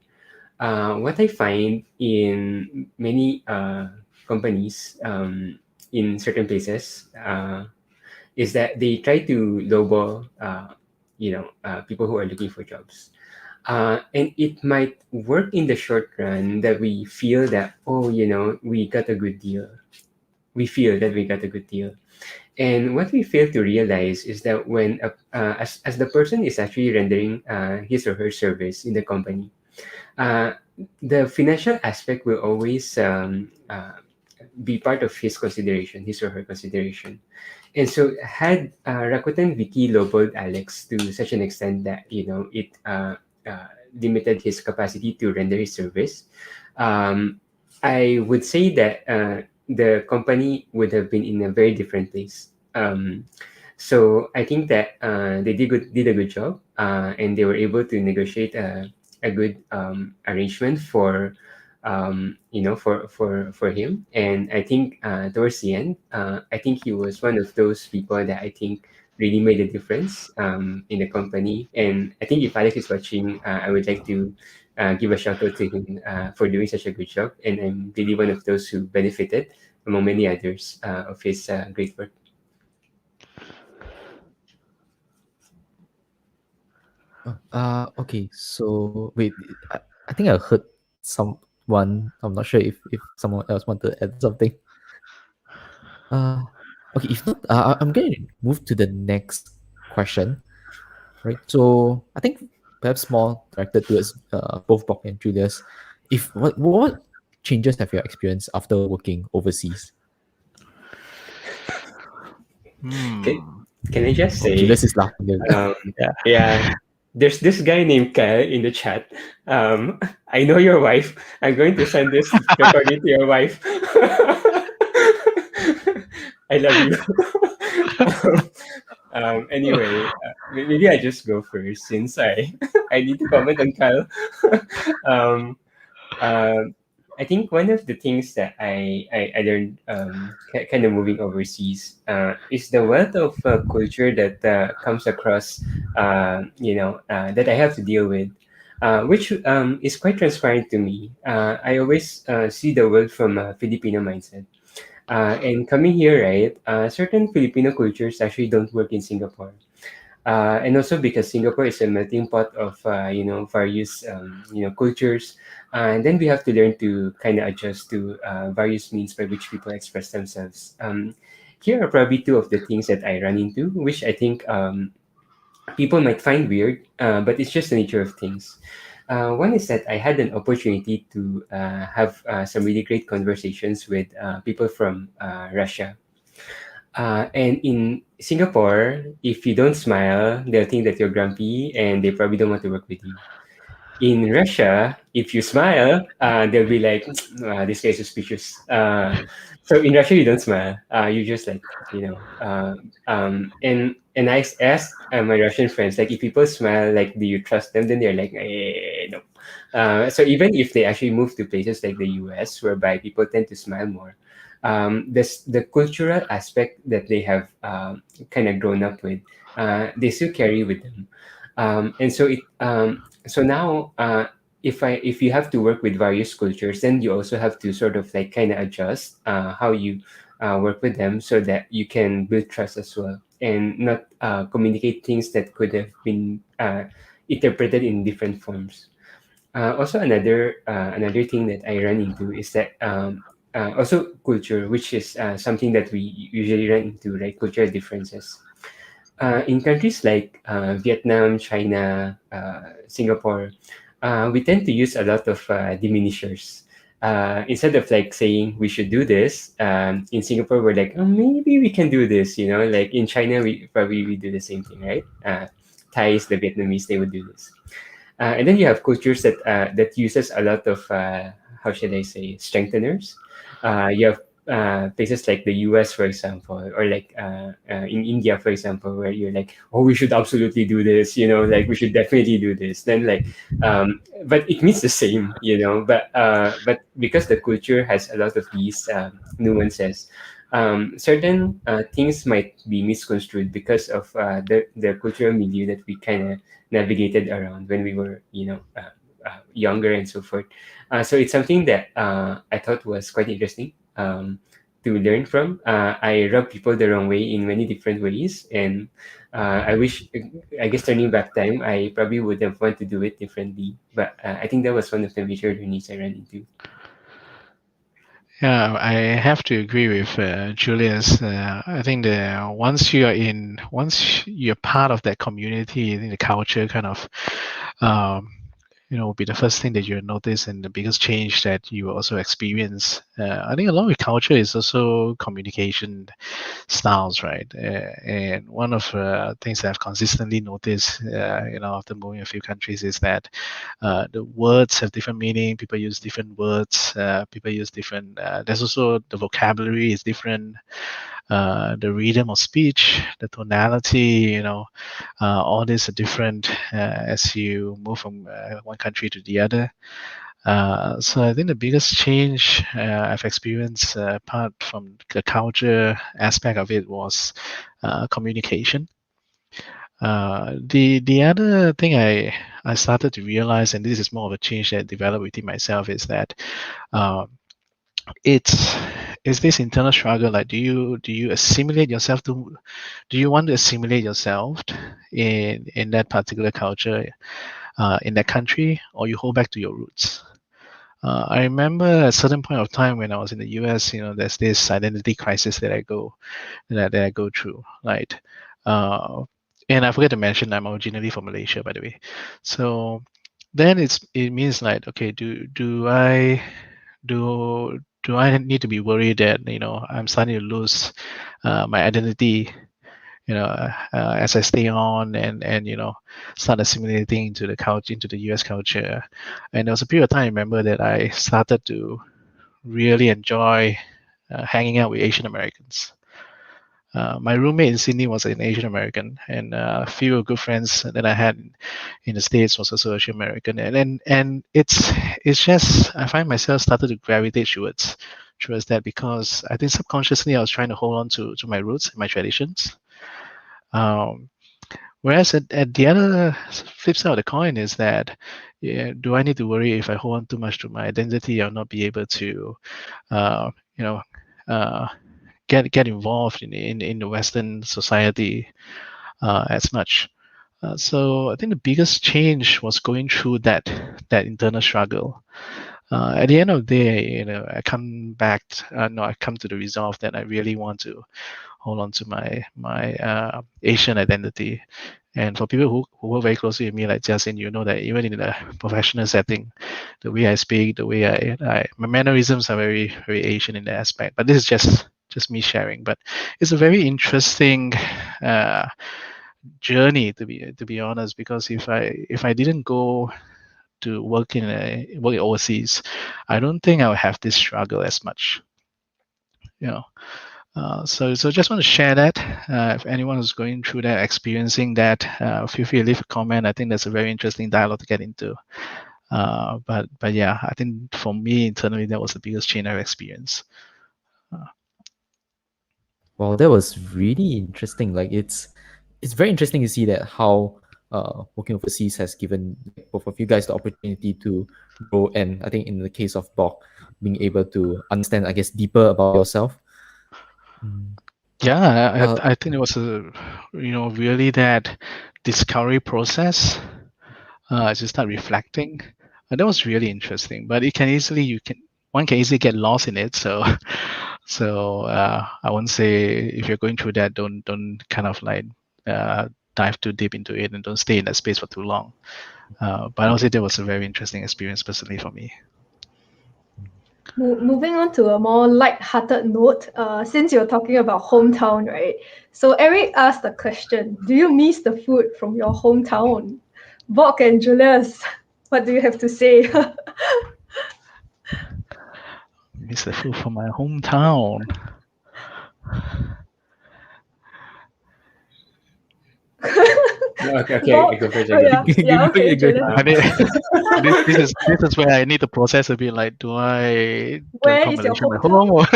What I find in many companies in certain places is that they try to lowball people who are looking for jobs. And it might work in the short run that we feel that, oh, we got a good deal. We feel that we got a good deal. And what we fail to realize is that as the person is actually rendering his or her service in the company, uh, the financial aspect will always be part of his or her consideration. And so, had Rakuten Wiki lowballed Alex to such an extent that it limited his capacity to render his service, um, I would say that the company would have been in a very different place. So I think that they did a good job, and they were able to negotiate a good arrangement for him. And I think towards the end, I think he was one of those people that I think really made a difference in the company. And I think if Alex is watching, I would like to give a shout out to him for doing such a good job. And I'm really one of those who benefited among many others of his great work. Okay, so wait, I think I heard someone. I'm not sure if someone else want to add something. Uh, okay, if not, I'm going to move to the next question. Right. So I think perhaps more directed towards both Bob and Julius. If what changes have you experienced after working overseas? Can I just say, Julius is laughing. um, Yeah. yeah, there's this guy named Kyle in the chat. I know your wife. I'm going to send this recording to your wife. I love you. Anyway, maybe I just go first since I I need to comment on Kyle. um, um, I think one of the things that I learned kind of moving overseas is the wealth of culture that comes across, that I have to deal with, which is quite transparent to me. I always see the world from a Filipino mindset. And coming here, right, certain Filipino cultures actually don't work in Singapore. And also because Singapore is a melting pot of various cultures, and then we have to learn to kind of adjust to various means by which people express themselves. Here are probably two of the things that I run into, which I think people might find weird, but it's just the nature of things. One is that I had an opportunity to have some really great conversations with people from Russia. And in Singapore, if you don't smile, they'll think that you're grumpy and they probably don't want to work with you. In Russia, if you smile, they'll be like, this guy's suspicious. So in Russia, you don't smile. You just like, and I asked my Russian friends, like, if people smile, like, do you trust them? Then they're like, no. So even if they actually move to places like the US, whereby people tend to smile more, the cultural aspect that they have kind of grown up with, they still carry with them. And so so now if you have to work with various cultures, then you also have to sort of like kind of adjust how you work with them so that you can build trust as well and not communicate things that could have been interpreted in different forms. Also, another thing that I run into is that also culture, which is something that we usually run into, right? Cultural differences. In countries like Vietnam, China, Singapore, we tend to use a lot of diminishers. instead of like saying we should do this, in Singapore we're like, oh, maybe we can do this. Like in China we do the same thing, right? Thais, the Vietnamese, they would do this. And then you have cultures that uses a lot of how should I say, strengtheners. You have places like the US, for example, or like in India, for example, where you're like, oh, we should absolutely do this, like we should definitely do this. Then like, but it means the same, but because the culture has a lot of these nuances, certain things might be misconstrued because of the cultural milieu that we kind of navigated around when we were, younger and so forth. So it's something that I thought was quite interesting to learn from. I rub people the wrong way in many different ways, and I guess turning back time, I probably would have wanted to do it differently. But I think that was one of the major learnings I ran into. Yeah, I have to agree with Julius. I think once you're part of that community, I think the culture kind of, will be the first thing that you notice, and the biggest change that you also experience. I think along with culture is also communication styles, right? And one of the things that I've consistently noticed, after moving a few countries, is that the words have different meaning. People use different words. People use different. There's also the vocabulary is different. The rhythm of speech, the tonality, all these are different as you move from one country to the other. So I think the biggest change I've experienced, apart from the culture aspect of it, was communication. The other thing I started to realize, and this is more of a change that developed within myself, is that it's this internal struggle. Like, do you assimilate yourself do you want to assimilate yourself in that particular culture, in that country, or you hold back to your roots? I remember at a certain point of time when I was in the US, there's this identity crisis that I go through, right? And I forget to mention I'm originally from Malaysia, by the way. So then it means like, okay, do I need to be worried that I'm starting to lose my identity, as I stay on and start assimilating into the culture, into the US culture? And there was a period of time I remember that I started to really enjoy hanging out with Asian Americans. My roommate in Sydney was an Asian American, and a few good friends that I had in the States was also Asian American, and it's just I find myself started to gravitate towards that, because I think subconsciously I was trying to hold on to my roots and my traditions. Whereas at the other flip side of the coin is that, do I need to worry if I hold on too much to my identity? I'll not be able to, get involved in the Western society as much. So I think the biggest change was going through that internal struggle. At the end of the day, I come to the resolve that I really want to hold on to my Asian identity. And for people who work very closely with me, like Justin, that even in a professional setting, the way I speak, the way my mannerisms are very, very Asian in that aspect. But this is just me sharing. But it's a very interesting journey, to be honest, because if I didn't go to work overseas, I don't think I would have this struggle as much. So just want to share that. If anyone is going through that, experiencing that, feel free to leave a comment. I think that's a very interesting dialogue to get into. But yeah, I think for me internally, that was the biggest change I've experienced. Well, that was really interesting. Like it's very interesting to see that how working overseas has given both of you guys the opportunity to grow, and I think in the case of Bok, being able to understand, I guess, deeper about yourself. Yeah, I think it was really that discovery process as you start reflecting. That was really interesting, but one can easily get lost in it. So I won't say, if you're going through that, don't kind of like dive too deep into it, and don't stay in that space for too long. But I would say that was a very interesting experience personally for me. Moving on to a more light-hearted note, since you're talking about hometown, right? So Eric asked the question, do you miss the food from your hometown? Bok and Julius, what do you have to say? Miss the food from my hometown. Okay, Bok? I go first. Oh, yeah, okay, Julius. I mean, this is where I need to process a bit. Like, do I Where call is your Malaysia my hometown? home? Or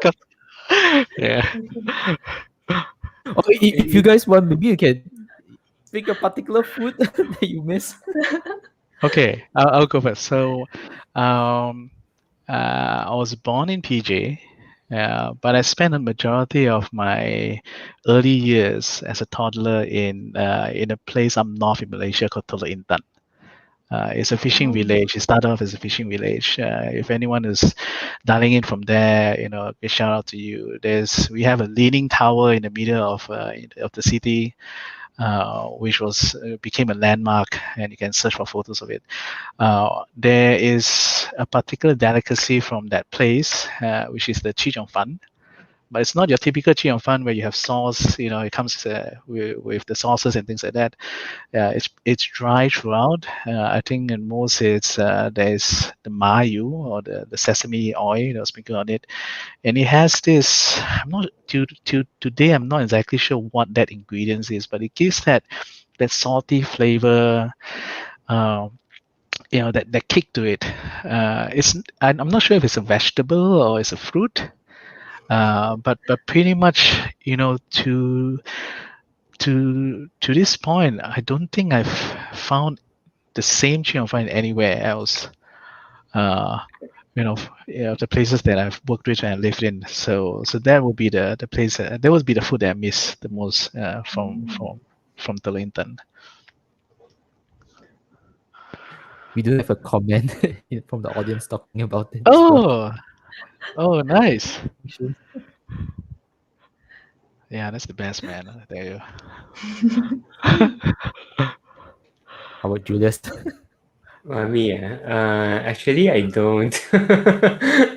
'cause- yeah. Okay, if you guys want, maybe you can pick a particular food that you miss. Okay, I'll go first. So, I was born in PJ, but I spent a majority of my early years as a toddler in a place up north in Malaysia called Teluk Intan. It's a fishing village. It started off as a fishing village. If anyone is dialing in from there, a shout out to you. We have a leaning tower in the middle of the city, which became a landmark, and you can search for photos of it. There is a particular delicacy from that place, which is the Chee Cheong Fun. But it's not your typical Chee Cheong Fun where you have sauce. It comes with the sauces and things like that. It's dry throughout. I think in most there's the mayu or the sesame oil sprinkled on it, and it has this. I'm not today. I'm not exactly sure what that ingredient is, but it gives that salty flavor. That kick to it. I'm not sure if it's a vegetable or it's a fruit. But pretty much, to this point, I don't think I've found the same Chee Cheong Fun anywhere else. The places that I've worked with and lived in. So that would be the place. That would be the food that I miss the most from Teluk Intan. We do have a comment from the audience talking about it. as well. Oh, nice. Yeah, that's the best, man. I tell you. How about Julius? Me, actually, I don't.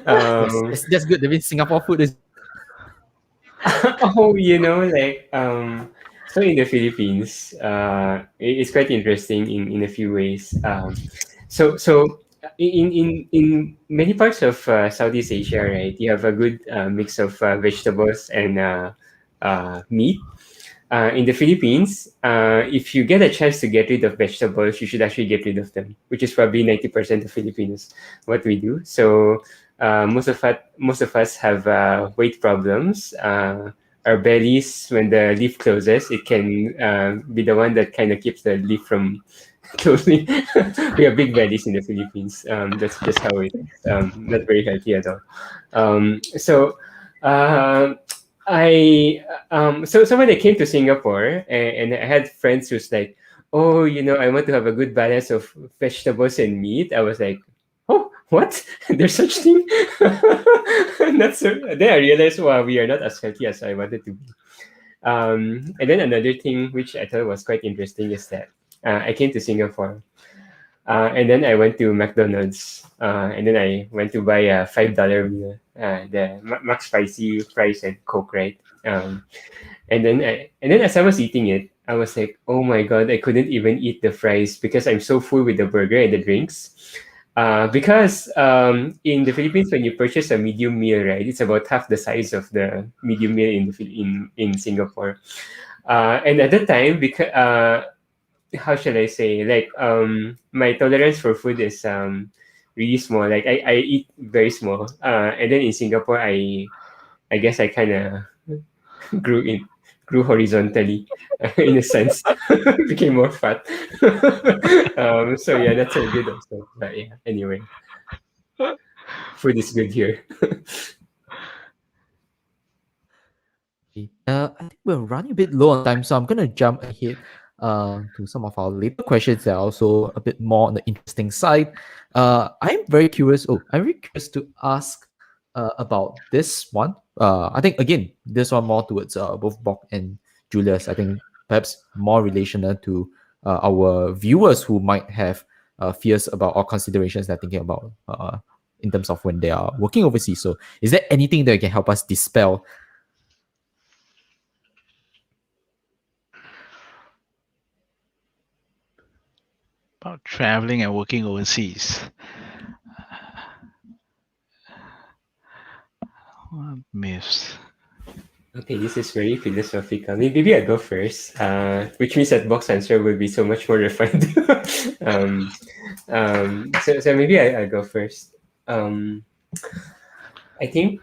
That's good. That means Singapore food is. Oh, so in the Philippines, it's quite interesting in a few ways. So in many parts of Southeast Asia, right, you have a good mix of vegetables and meat. In the Philippines, if you get a chance to get rid of vegetables, you should actually get rid of them, which is probably 90% of Filipinos what we do. So most of us have weight problems. Our bellies, when the leaf closes, it can be the one that kind of keeps the leaf from closing. We have big bellies in the Philippines. That's just how it is. Not very healthy at all. So when I came to Singapore and I had friends who's like, oh, I want to have a good balance of vegetables and meat. I was like, oh, what? There's such thing? Then I realized, wow, we are not as healthy as I wanted to be. And then another thing which I thought was quite interesting is that I came to Singapore. And then I went to McDonald's. And then I went to buy a $5 meal, the McSpicy fries and Coke, right? And then as I was eating it, I was like, oh my god, I couldn't even eat the fries because I'm so full with the burger and the drinks. Because in the Philippines, when you purchase a medium meal, right, it's about half the size of the medium meal in Singapore. And at that time, because how shall I say, like my tolerance for food is really small. Like I eat very small. And then in Singapore, I guess I kind of grew horizontally in a sense. Became more fat. So yeah, that's a good also. But yeah, anyway, food is good here. I think we're running a bit low on time, so I'm gonna jump ahead to some of our later questions that are also a bit more on the interesting side. I'm very curious. I'm very curious to ask about this one. I think again, this one more towards both Bok and Julius. I think perhaps more relational to our viewers who might have fears about or considerations they're thinking about in terms of when they are working overseas. So is there anything that can help us dispel? About traveling and working overseas. What myths? Okay, this is very philosophical. Maybe I go first, which means that box answer will be so much more refined. So maybe I go first. I think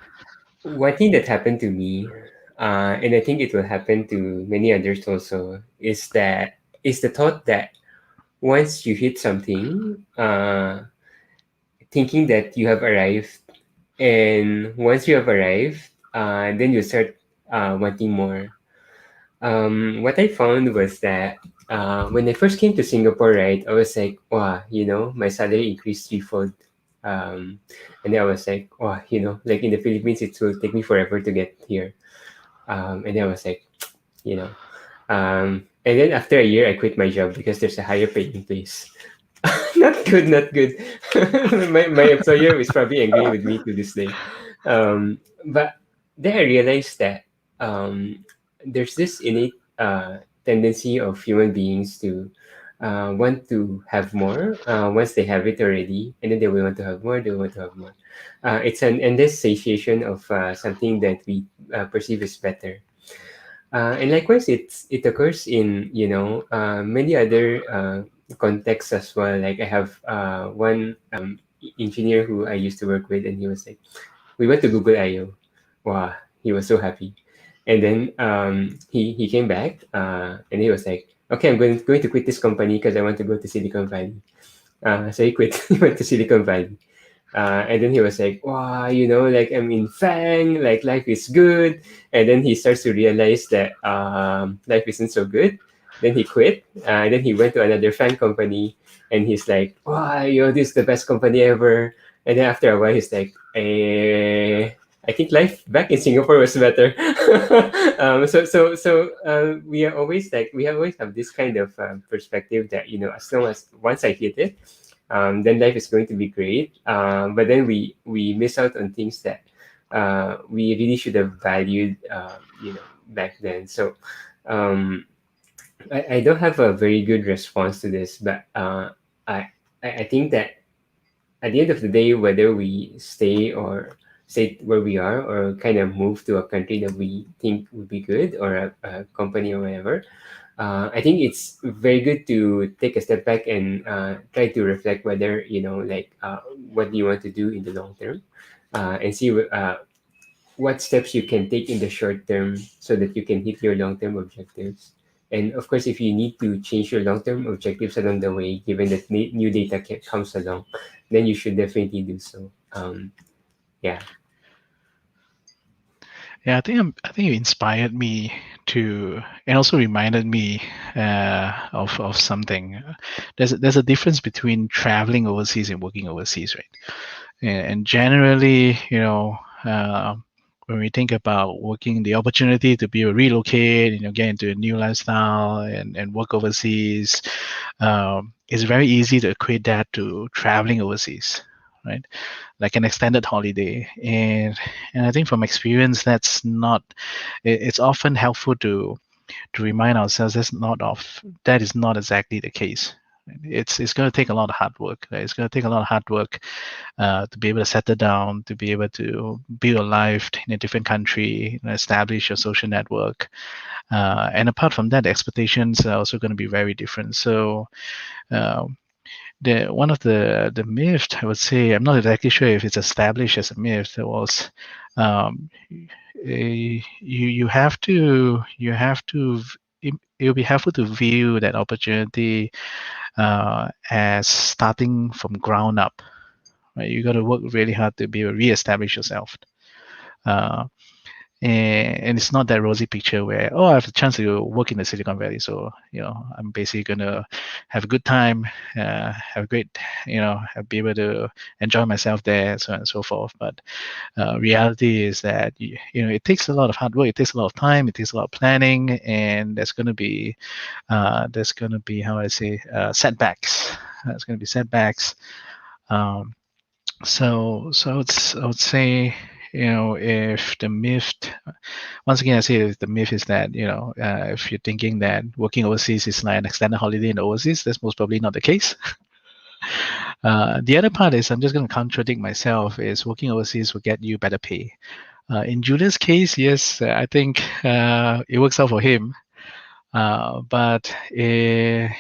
one thing that happened to me, and I think it will happen to many others also, is the thought that once you hit something, thinking that you have arrived, and once you have arrived, then you start wanting more. What I found was that when I first came to Singapore, right, I was like, wow, my salary increased threefold. And then I was like, wow, like in the Philippines, it will take me forever to get here. And then I was like, you know, and then after a year, I quit my job because there's a higher paying place. Not good, not good. my employer is probably angry with me to this day. But then I realized that there's this innate tendency of human beings to want to have more once they have it already, and then they will want to have more, they will want to have more. It's an endless satiation of something that we perceive as better. And likewise, it occurs in many other contexts as well. Like I have one engineer who I used to work with, and he was like, "We went to Google I/O. Wow, he was so happy." And then he came back and he was like, "Okay, I'm going to quit this company because I want to go to Silicon Valley." So he quit. He went to Silicon Valley. And then he was like, wow, like I'm in FANG, like life is good. And then he starts to realize that life isn't so good. Then he quit. And then he went to another FANG company and he's like, wow, this is the best company ever. And then after a while, he's like, I think life back in Singapore was better. We are always like, we always have this kind of perspective that, as long as once I hit it, then life is going to be great. But then we miss out on things that we really should have valued, back then. So I don't have a very good response to this, but I think that at the end of the day, whether we stay where we are or kind of move to a country that we think would be good or a company or whatever, I think it's very good to take a step back and try to reflect whether what do you want to do in the long term, and see what steps you can take in the short term so that you can hit your long term objectives. And of course, if you need to change your long term objectives along the way, given that new data comes along, then you should definitely do so. Yeah. Yeah, I think it inspired me to, and also reminded me of something. There's a difference between traveling overseas and working overseas, right? And generally, when we think about working, the opportunity to be able to relocate, get into a new lifestyle and work overseas, it's very easy to equate that to traveling overseas, right? Like an extended holiday. And I think from experience, it's often helpful to remind ourselves that is not exactly the case. It's going to take a lot of hard work. Right? It's going to take a lot of hard work to be able to settle down, to be able to build a life in a different country, establish your social network. And apart from that, the expectations are also going to be very different. So one of the myths, I would say, I'm not exactly sure if it's established as a myth, was you have to it'll be helpful to view that opportunity as starting from ground up. Right? You got to work really hard to be able to reestablish yourself. And it's not that rosy picture where, I have a chance to work in the Silicon Valley, so I'm basically gonna have a good time, have a great, be able to enjoy myself there, so on and so forth. But reality is that it takes a lot of hard work, it takes a lot of time, it takes a lot of planning, and there's gonna be how I say setbacks. There's gonna be setbacks. I would say, if the myth, once again, I say the myth is that, if you're thinking that working overseas is like an extended holiday in the overseas, that's most probably not the case. The other part is, I'm just going to contradict myself, is working overseas will get you better pay. In Julia's case, yes, I think it works out for him. But in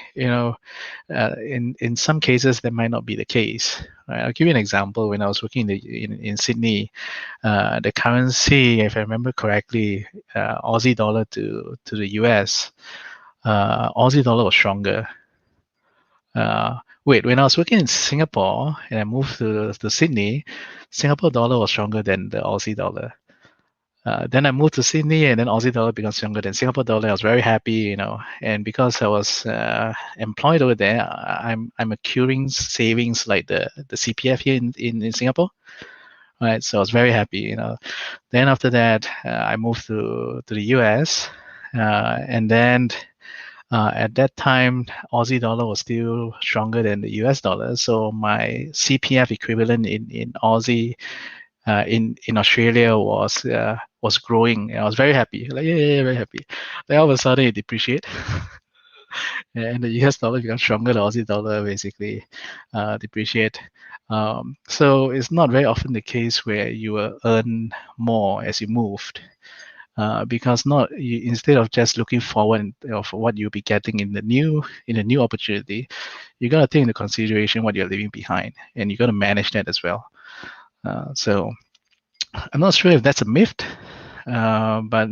some cases that might not be the case. Right? I'll give you an example. When I was working in Sydney, the currency, if I remember correctly, Aussie dollar to the US, Aussie dollar was stronger. When I was working in Singapore and I moved to Sydney, Singapore dollar was stronger than the Aussie dollar. Then I moved to Sydney, and then Aussie dollar becomes stronger than Singapore dollar. I was very happy, and because I was employed over there, I'm accruing savings like the CPF here in Singapore, right? So I was very happy, Then after that, I moved to the US, and then at that time, Aussie dollar was still stronger than the US dollar. So my CPF equivalent in Aussie in Australia was growing. I was very happy, like yeah, very happy. Then all of a sudden it depreciate, and the US dollar becomes stronger. The Aussie dollar basically depreciate. So it's not very often the case where you will earn more as you moved. Because instead of just looking forward of what you'll be getting in the new opportunity, you gotta take into consideration what you're leaving behind, and you gotta manage that as well. So I'm not sure if that's a myth, but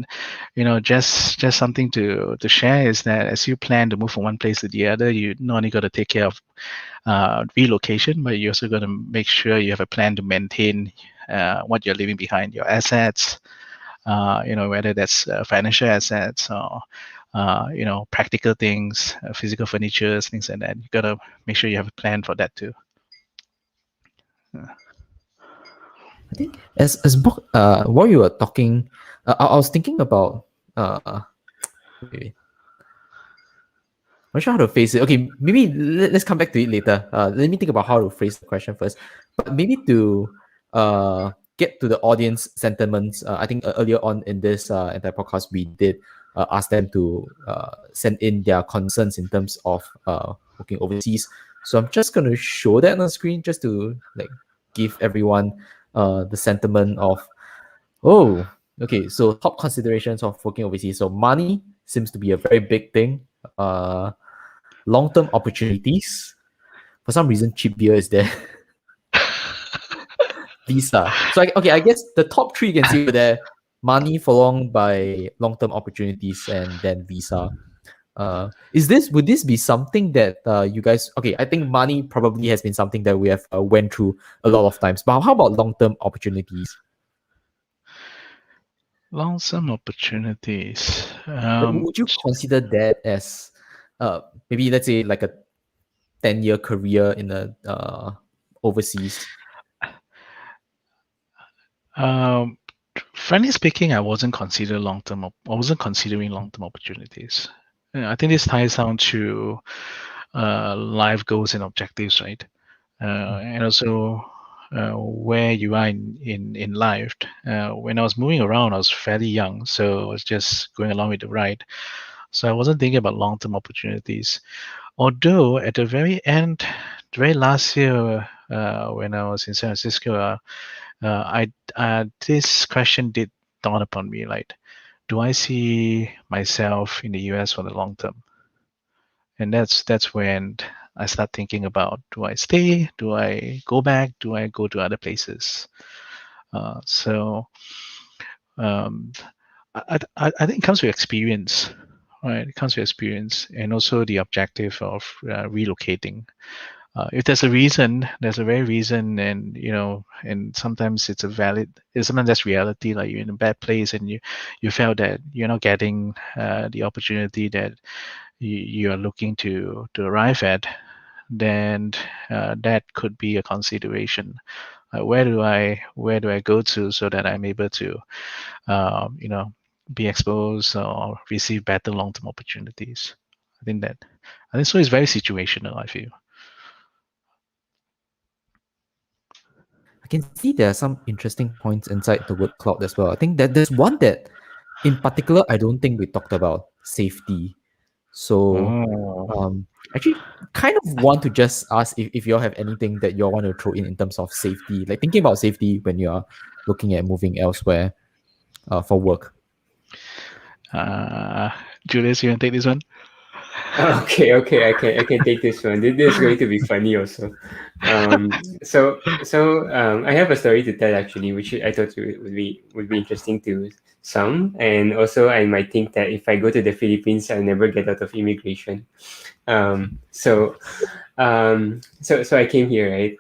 just something to share is that as you plan to move from one place to the other, you not only got to take care of relocation, but you also got to make sure you have a plan to maintain what you're leaving behind, your assets, whether that's financial assets or practical things, physical furniture, things like that. You got to make sure you have a plan for that too. I think while you were talking, I was thinking about wait. I'm not sure how to phrase it. Okay, maybe let's come back to it later. Let me think about how to phrase the question first. But maybe to get to the audience sentiments, I think earlier on in this entire podcast, we did ask them to send in their concerns in terms of working overseas. So I'm just going to show that on the screen just to give everyone the sentiment of, okay, so top considerations of working overseas. So money seems to be a very big thing. Long-term opportunities. For some reason, cheap beer is there. Visa. So I guess the top three you can see over there: money followed by long-term opportunities, and then visa. Would this be something that you guys? Okay, I think money probably has been something that we have went through a lot of times. But how about long-term opportunities? Long-term opportunities. Would you consider that as maybe, let's say, like a 10-year career in the overseas? Frankly speaking, I wasn't considering long-term opportunities. I think this ties down to life goals and objectives, right? And also where you are in life. When I was moving around, I was fairly young, so I was just going along with the ride. So I wasn't thinking about long-term opportunities. Although at the very end, very last year, when I was in San Francisco, this question did dawn upon me, like, do I see myself in the US for the long term? And that's when I start thinking about, do I stay? Do I go back? Do I go to other places? I think it comes with experience, right? It comes with experience and also the objective of relocating. If there's a reason, there's a very reason, and and sometimes sometimes that's reality. Like you're in a bad place, and you felt that you're not getting the opportunity that you are looking to arrive at, then that could be a consideration. Where do I go to so that I'm able to, be exposed or receive better long-term opportunities? I think so. It's very situational, I feel. can see there are some interesting points inside the word cloud as well. I think that there's one that in particular I don't think we talked about, safety. So actually kind of want to just ask if you all have anything that you all want to throw in terms of safety, like thinking about safety when you are looking at moving elsewhere for work. Julius, you want to take this one? Okay, I can take this one. This is going to be funny also. I have a story to tell actually, which I thought would be interesting to some, and also I might think that if I go to the Philippines, I'll never get out of immigration. So I came here, right?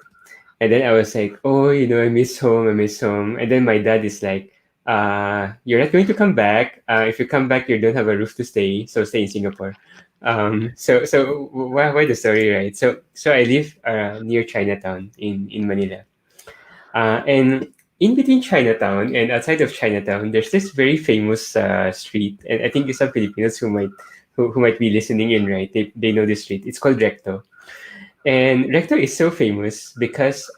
And then I was like, oh, I miss home, And then my dad is like, you're not going to come back. If you come back, you don't have a roof to stay, so stay in Singapore. Why the story, right? So I live near Chinatown in Manila, and in between Chinatown and outside of Chinatown, there's this very famous street, and I think some Filipinos who might be listening in, right? They know this street. It's called Recto, and Recto is so famous because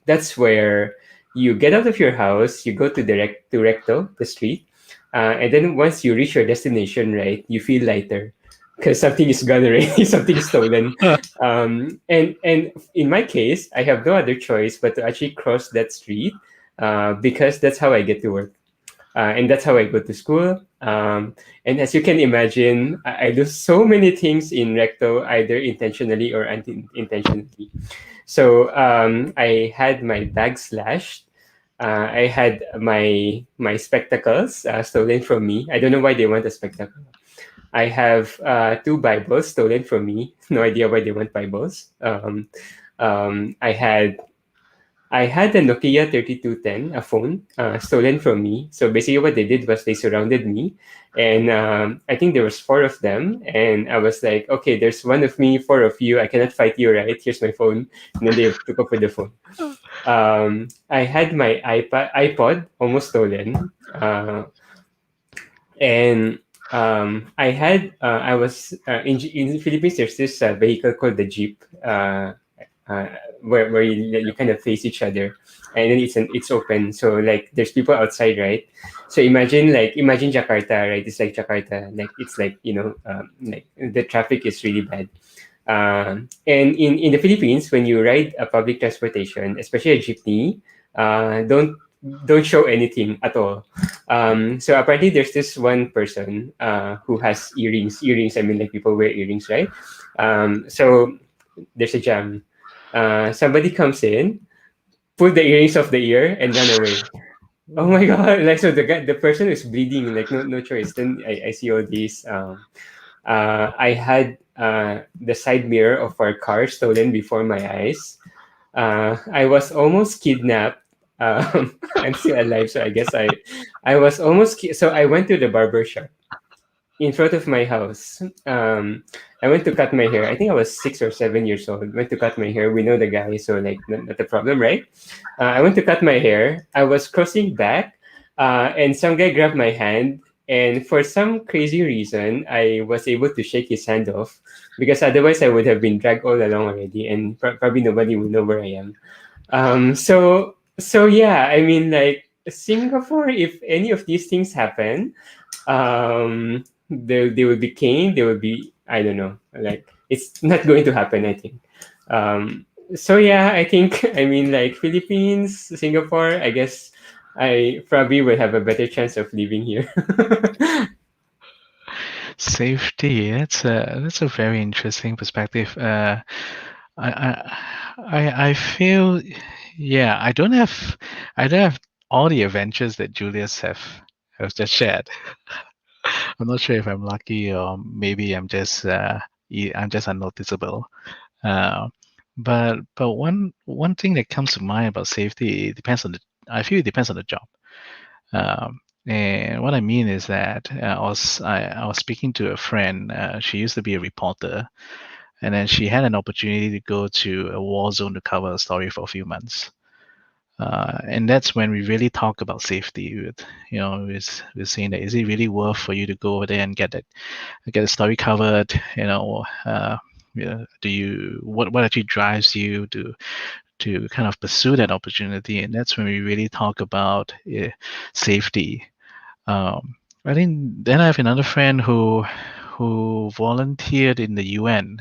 that's where you get out of your house, you go to Recto, the street, and then once you reach your destination, right, you feel lighter because something is gone already, something is stolen. And in my case, I have no other choice but to actually cross that street because that's how I get to work. And that's how I go to school. And as you can imagine, I do so many things in Recto, either intentionally or unintentionally. So I had my bag slashed. I had my spectacles stolen from me. I don't know why they want a spectacle. I have 2 Bibles stolen from me. No idea why they want Bibles. I had a Nokia 3210, a phone, stolen from me. So basically what they did was they surrounded me. And I think there was 4 of them. And I was like, okay, there's 1 of me, 4 of you. I cannot fight you, right? Here's my phone. And then they took up with the phone. I had my iPod almost stolen. I was in the Philippines, there's this vehicle called the Jeep. Where you kind of face each other, and then it's open, so like there's people outside, right? So imagine Jakarta, right? It's like Jakarta, like it's like like the traffic is really bad. And in the Philippines, when you ride a public transportation, especially a jeepney, don't show anything at all. So apparently there's this one person who has earrings. I mean, like people wear earrings, right? So there's a jam. Somebody comes in, pull the earrings off the ear, and run away. Oh my god! Like, so the person is bleeding. Like no choice. Then I see all these. I had the side mirror of our car stolen before my eyes. I was almost kidnapped. I'm still alive, so I guess I was almost. So I went to the barber shop in front of my house. I went to cut my hair. I think I was 6 or 7 years old. Went to cut my hair. We know the guy, so like not a problem, right? I went to cut my hair. I was crossing back, and some guy grabbed my hand. And for some crazy reason, I was able to shake his hand off because otherwise I would have been dragged all along already, and probably nobody would know where I am. So yeah, I mean, like Singapore, if any of these things happen, they will be caned. They will be, I don't know, like it's not going to happen, I think. So yeah, I think, I mean, like Philippines, Singapore, I guess I probably will have a better chance of living here. Safety. That's a very interesting perspective. I feel, yeah, I don't have all the adventures that Julius have just shared. I'm not sure if I'm lucky or maybe I'm just unnoticeable. But one thing that comes to mind about safety, I feel it depends on the job. And what I mean is that I was speaking to a friend. She used to be a reporter, and then she had an opportunity to go to a war zone to cover a story for a few months. And that's when we really talk about safety. We're saying that, is it really worth for you to go over there and get the story covered? What actually drives you to to kind of pursue that opportunity, and that's when we really talk about safety. I think then I have another friend who volunteered in the UN.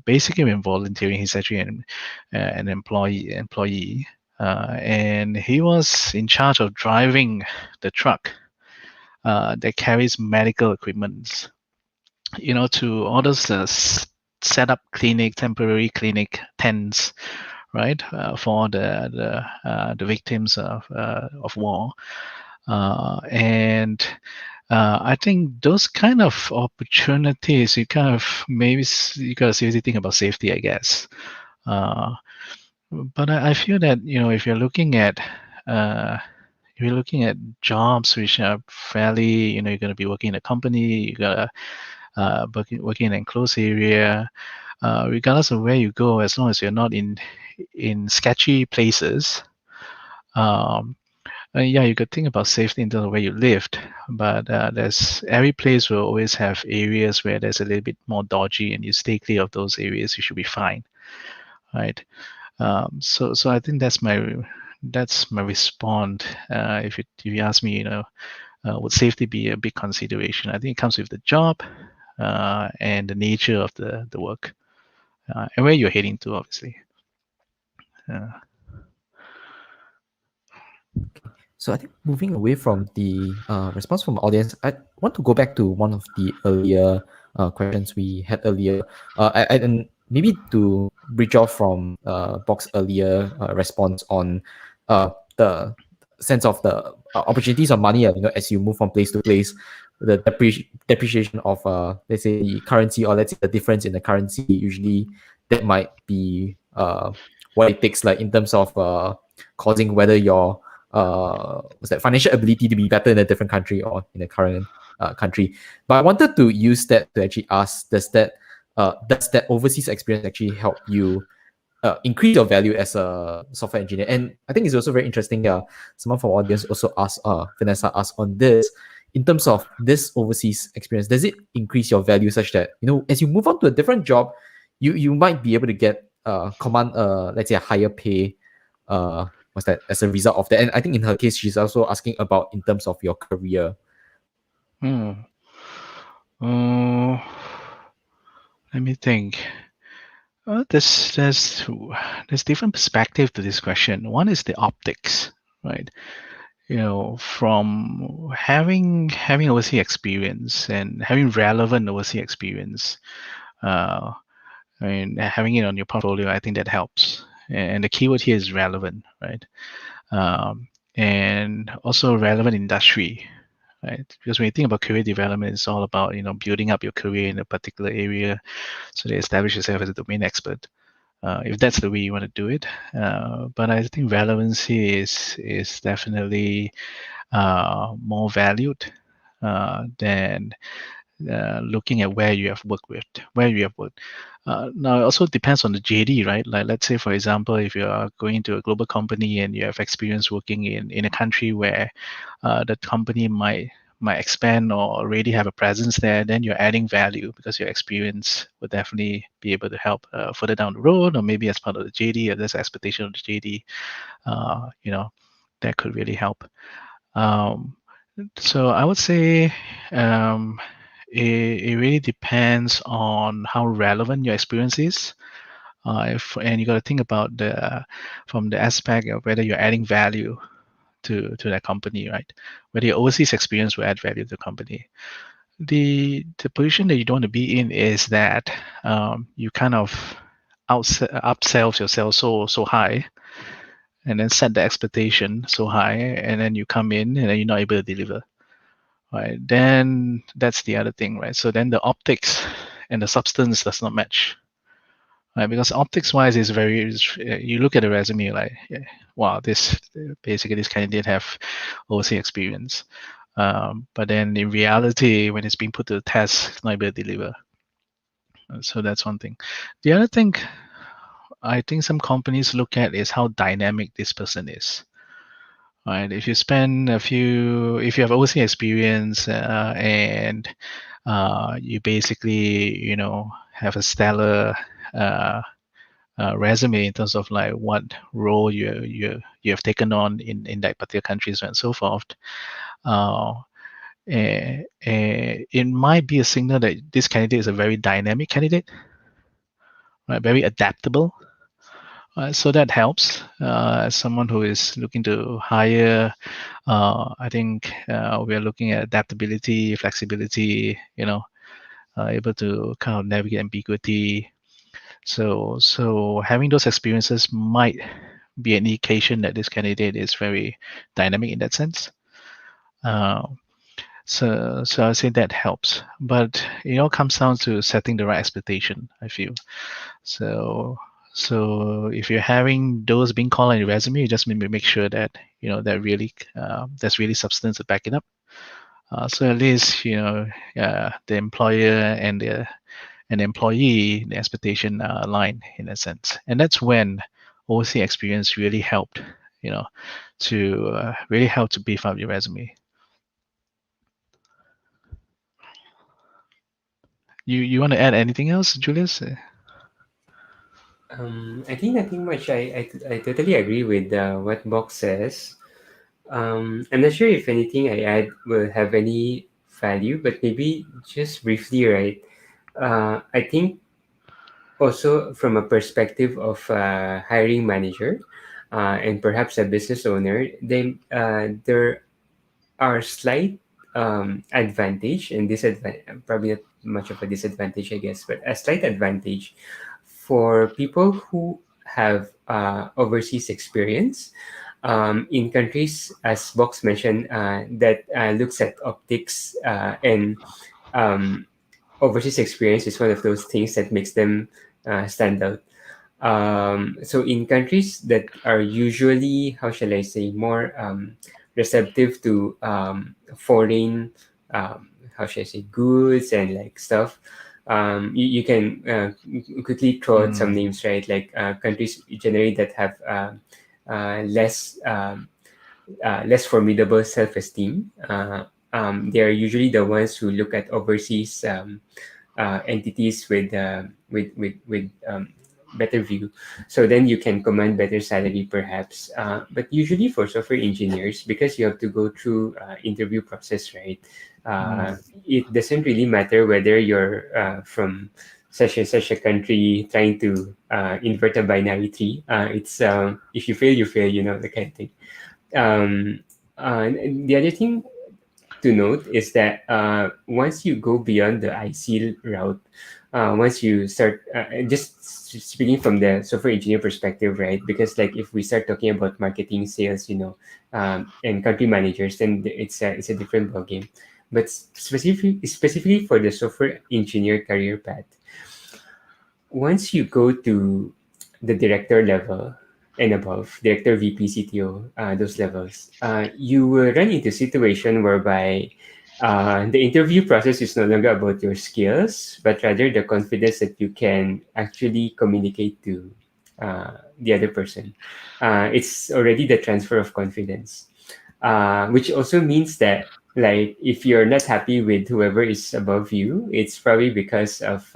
Basically, when volunteering, he's actually an employee, and he was in charge of driving the truck that carries medical equipment, to all those set up temporary clinic tents, right, for the victims of war, and I think those kind of opportunities, you gotta seriously think about safety, I guess. But I feel that if you're looking at jobs which are fairly, you're going to be working in a company, you gotta working in an enclosed area, regardless of where you go, as long as you're not in sketchy places. Yeah, you could think about safety in terms of where you lived, but every place will always have areas where there's a little bit more dodgy, and you stay clear of those areas, you should be fine, right? So I think that's my response. If you ask me, would safety be a big consideration? I think it comes with the job and the nature of the work and where you're heading to, obviously. So I think moving away from the response from the audience, I want to go back to one of the earlier questions we had earlier. And maybe to bridge off from Bok's earlier response on the sense of the opportunities of money, as you move from place to place, the depreciation of let's say the currency, or let's say the difference in the currency, usually that might be what it takes, like in terms of causing whether your financial ability to be better in a different country or in the current country. But I wanted to use that to actually ask, does that overseas experience actually help you increase your value as a software engineer? And I think it's also very interesting. Someone from our audience also asked, Vanessa asked on this, in terms of this overseas experience, does it increase your value such that, as you move on to a different job, you might be able to get command let's say a higher pay as a result of that? And I think in her case, she's also asking about in terms of your career. Let me think. There's different perspective to this question. One is the optics, right? From having overseas experience and having relevant overseas experience, having it on your portfolio, I think that helps. And the keyword here is relevant, right? And also relevant industry, right? Because when you think about career development, it's all about building up your career in a particular area, so they establish yourself as a domain expert. If that's the way you want to do it, but I think relevancy is definitely more valued than looking at where you have worked. Now, it also depends on the JD, right? Like, let's say, for example, if you are going to a global company and you have experience working in a country where the company might expand or already have a presence there, then you're adding value because your experience would definitely be able to help further down the road, or maybe as part of the JD, or there's expectation of the JD, that could really help. So I would say it really depends on how relevant your experience is. And you got to think about from the aspect of whether you're adding value to that company, right? Whether your overseas experience will add value to the company. The position that you don't want to be in is that you kind of upsell yourself so high, and then set the expectation so high, and then you come in and then you're not able to deliver, right? Then that's the other thing, right? So then the optics and the substance does not match, right? Because optics-wise is you look at the resume like, wow, this candidate have overseas experience, but then in reality, when it's being put to the test, it's not able to deliver. So that's one thing. The other thing I think some companies look at is how dynamic this person is. Right? If you have overseas experience and you basically, have a stellar resume in terms of like what role you have taken on in that particular countries and so forth. It might be a signal that this candidate is a very dynamic candidate, right? Very adaptable. So that helps. As someone who is looking to hire, I think we are looking at adaptability, flexibility. Able to kind of navigate ambiguity. So having those experiences might be an indication that this candidate is very dynamic in that sense. So I say that helps, but it all comes down to setting the right expectation, I feel. So if you're having those being called on your resume, you just make sure that that really there's really substance to back it up. So at least the employer and the employee, the expectation line in a sense, and that's when overseas experience really helped, to really help to beef up your resume. You want to add anything else, Julius? I think nothing much. I totally agree with what Box says. I'm not sure if anything I add will have any value, but maybe just briefly, right? I think also from a perspective of a hiring manager and perhaps a business owner, there are slight advantage and disadvantage, probably not much of a disadvantage, I guess, but a slight advantage for people who have overseas experience in countries, as Box mentioned, that looks at optics and overseas experience is one of those things that makes them stand out. So in countries that are usually, how shall I say, more receptive to foreign, how should I say, goods and like stuff, you can quickly throw out some names, right? Like countries generally that have less formidable self-esteem. They are usually the ones who look at overseas entities with better view. So then you can command better salary perhaps. But usually for software engineers, because you have to go through interview process, right? It doesn't really matter whether you're from such a country trying to invert a binary tree. It's if you fail, you fail, the kind of thing. And the other thing to note is that once you go beyond the IC route, once you start just speaking from the software engineer perspective, right? Because like if we start talking about marketing, sales, and country managers, then it's a different ballgame. But specifically for the software engineer career path, once you go to the director level and above, director, VP, CTO, those levels, you will run into a situation whereby the interview process is no longer about your skills, but rather the confidence that you can actually communicate to the other person. It's already the transfer of confidence, which also means that like if you're not happy with whoever is above you, it's probably because of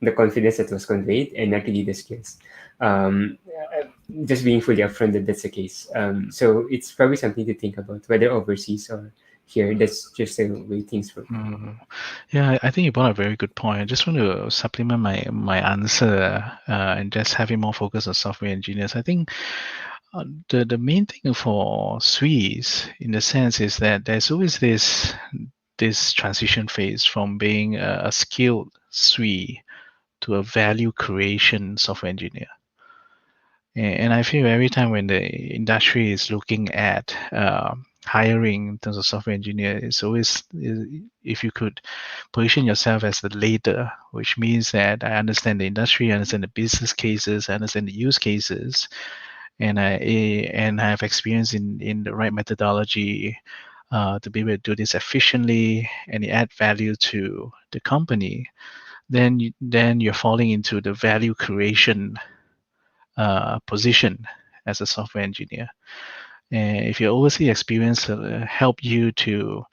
the confidence that was conveyed and not really the skills. Just being fully upfront that that's the case. So it's probably something to think about, whether overseas or here. That's just the way things work. Yeah, I think you brought a very good point. I just want to supplement my answer and just having more focus on software engineers. I think the main thing for Swiss, in the sense, is that there's always this transition phase from being a skilled Swiss to a value creation software engineer. And I feel every time when the industry is looking at hiring in terms of software engineer, it's always, if you could position yourself as the leader, which means that I understand the industry, I understand the business cases, I understand the use cases, and I have experience in the right methodology to be able to do this efficiently and add value to the company, then you're falling into the value creation position as a software engineer. And if your overseas experience help you to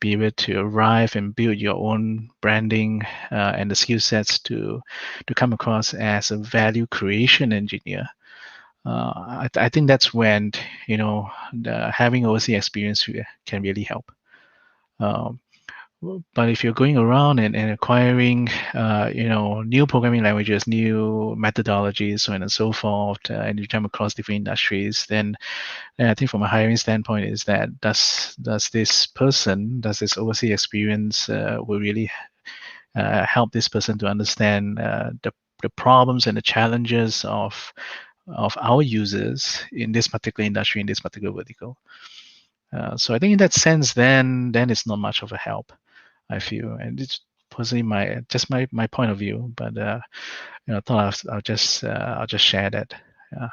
be able to arrive and build your own branding and the skill sets to come across as a value creation engineer. I think that's when having overseas experience can really help. But if you're going around and acquiring, new programming languages, new methodologies, so on and so forth, and you come across different industries, then I think from a hiring standpoint is that does this overseas experience will really help this person to understand the problems and the challenges of our users in this particular industry, in this particular vertical. So I think in that sense, then it's not much of a help, I feel, and it's personally my point of view. But I thought I'll just share that. Yeah.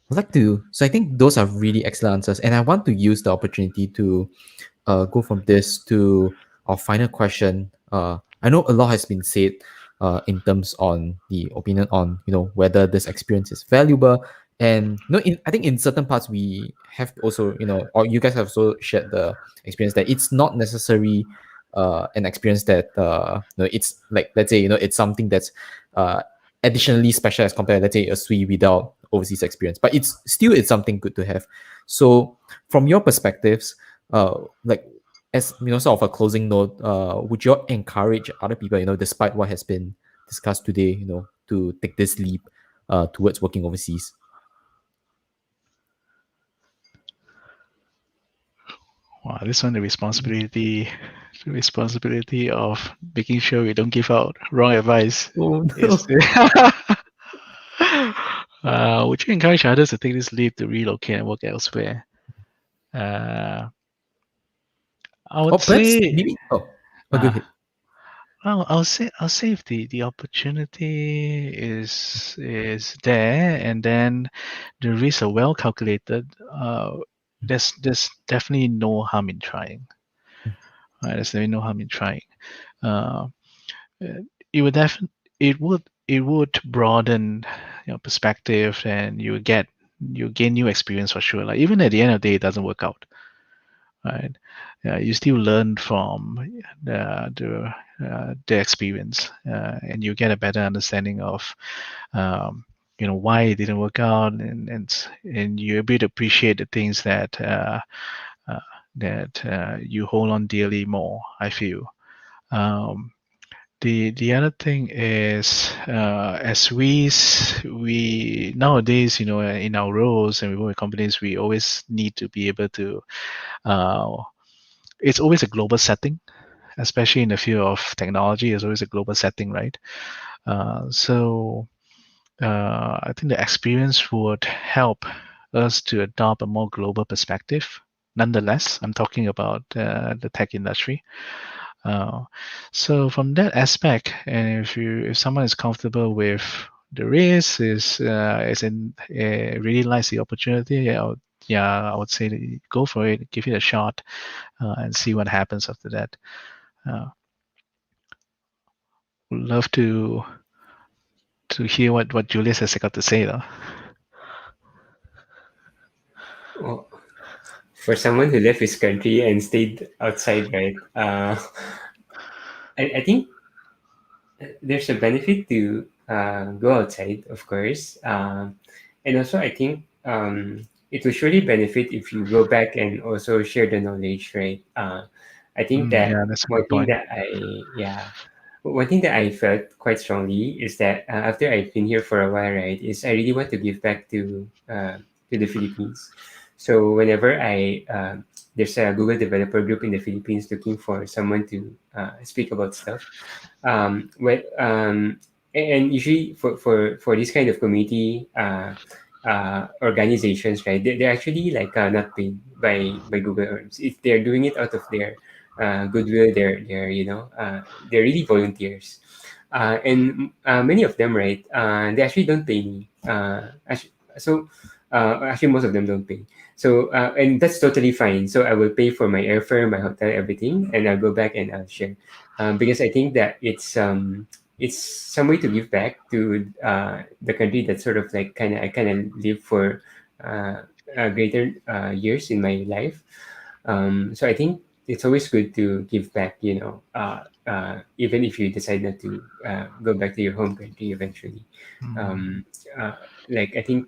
I'd like to. So I think those are really excellent answers, and I want to use the opportunity to go from this to our final question. I know a lot has been said in terms on the opinion on whether this experience is valuable, and I think in certain parts we have also or you guys have also shared the experience that it's not necessary an experience that it's like, let's say, it's something that's additionally special as compared, let's say, a SWE without overseas experience, but it's something good to have. So from your perspectives, like, as sort of a closing note, would you encourage other people, despite what has been discussed today, to take this leap towards working overseas? Wow, this one, the responsibility of making sure we don't give out wrong advice. Oh, no. Would you encourage others to take this leap to relocate and work elsewhere? I would say maybe. Go ahead. Well, I'll say if the opportunity is there, and then the risks are well calculated. There's definitely no harm in trying. Right? There's definitely no harm in trying. It would broaden your perspective, and you gain new experience for sure. Like, even at the end of the day, it doesn't work out, right? You still learn from the experience, and you get a better understanding of why it didn't work out, and you're able to appreciate the things that you hold on dearly more, I feel. The other thing is, as we nowadays, in our roles and we work with companies, we always need to be able to. It's always a global setting, especially in the field of technology. It's always a global setting, right? So I think the experience would help us to adopt a more global perspective. Nonetheless, I'm talking about the tech industry. So from that aspect, and if someone is comfortable with the risk, really likes the opportunity, I would say go for it, give it a shot, and see what happens after that. Would love to hear what Julius has got to say, though. Well, for someone who left his country and stayed outside, right? I think there's a benefit to go outside, of course, and also I think it will surely benefit if you go back and also share the knowledge, right? I think that that's a one good thing point. that one thing that I felt quite strongly is that after I've been here for a while, right, is I really want to give back to the Philippines. So whenever there's a Google developer group in the Philippines looking for someone to speak about stuff, and usually for this kind of community organizations, right, they're actually like not paid by Google. If they're doing it out of their goodwill, they're they're really volunteers, and many of them, right, they actually don't pay me. Actually, most of them don't pay. So and that's totally fine. So I will pay for my airfare, my hotel, everything, and I'll go back and I'll share, because I think that it's some way to give back to the country that sort of like I kind of live for greater years in my life. So I think it's always good to give back, even if you decide not to go back to your home country eventually. Like I think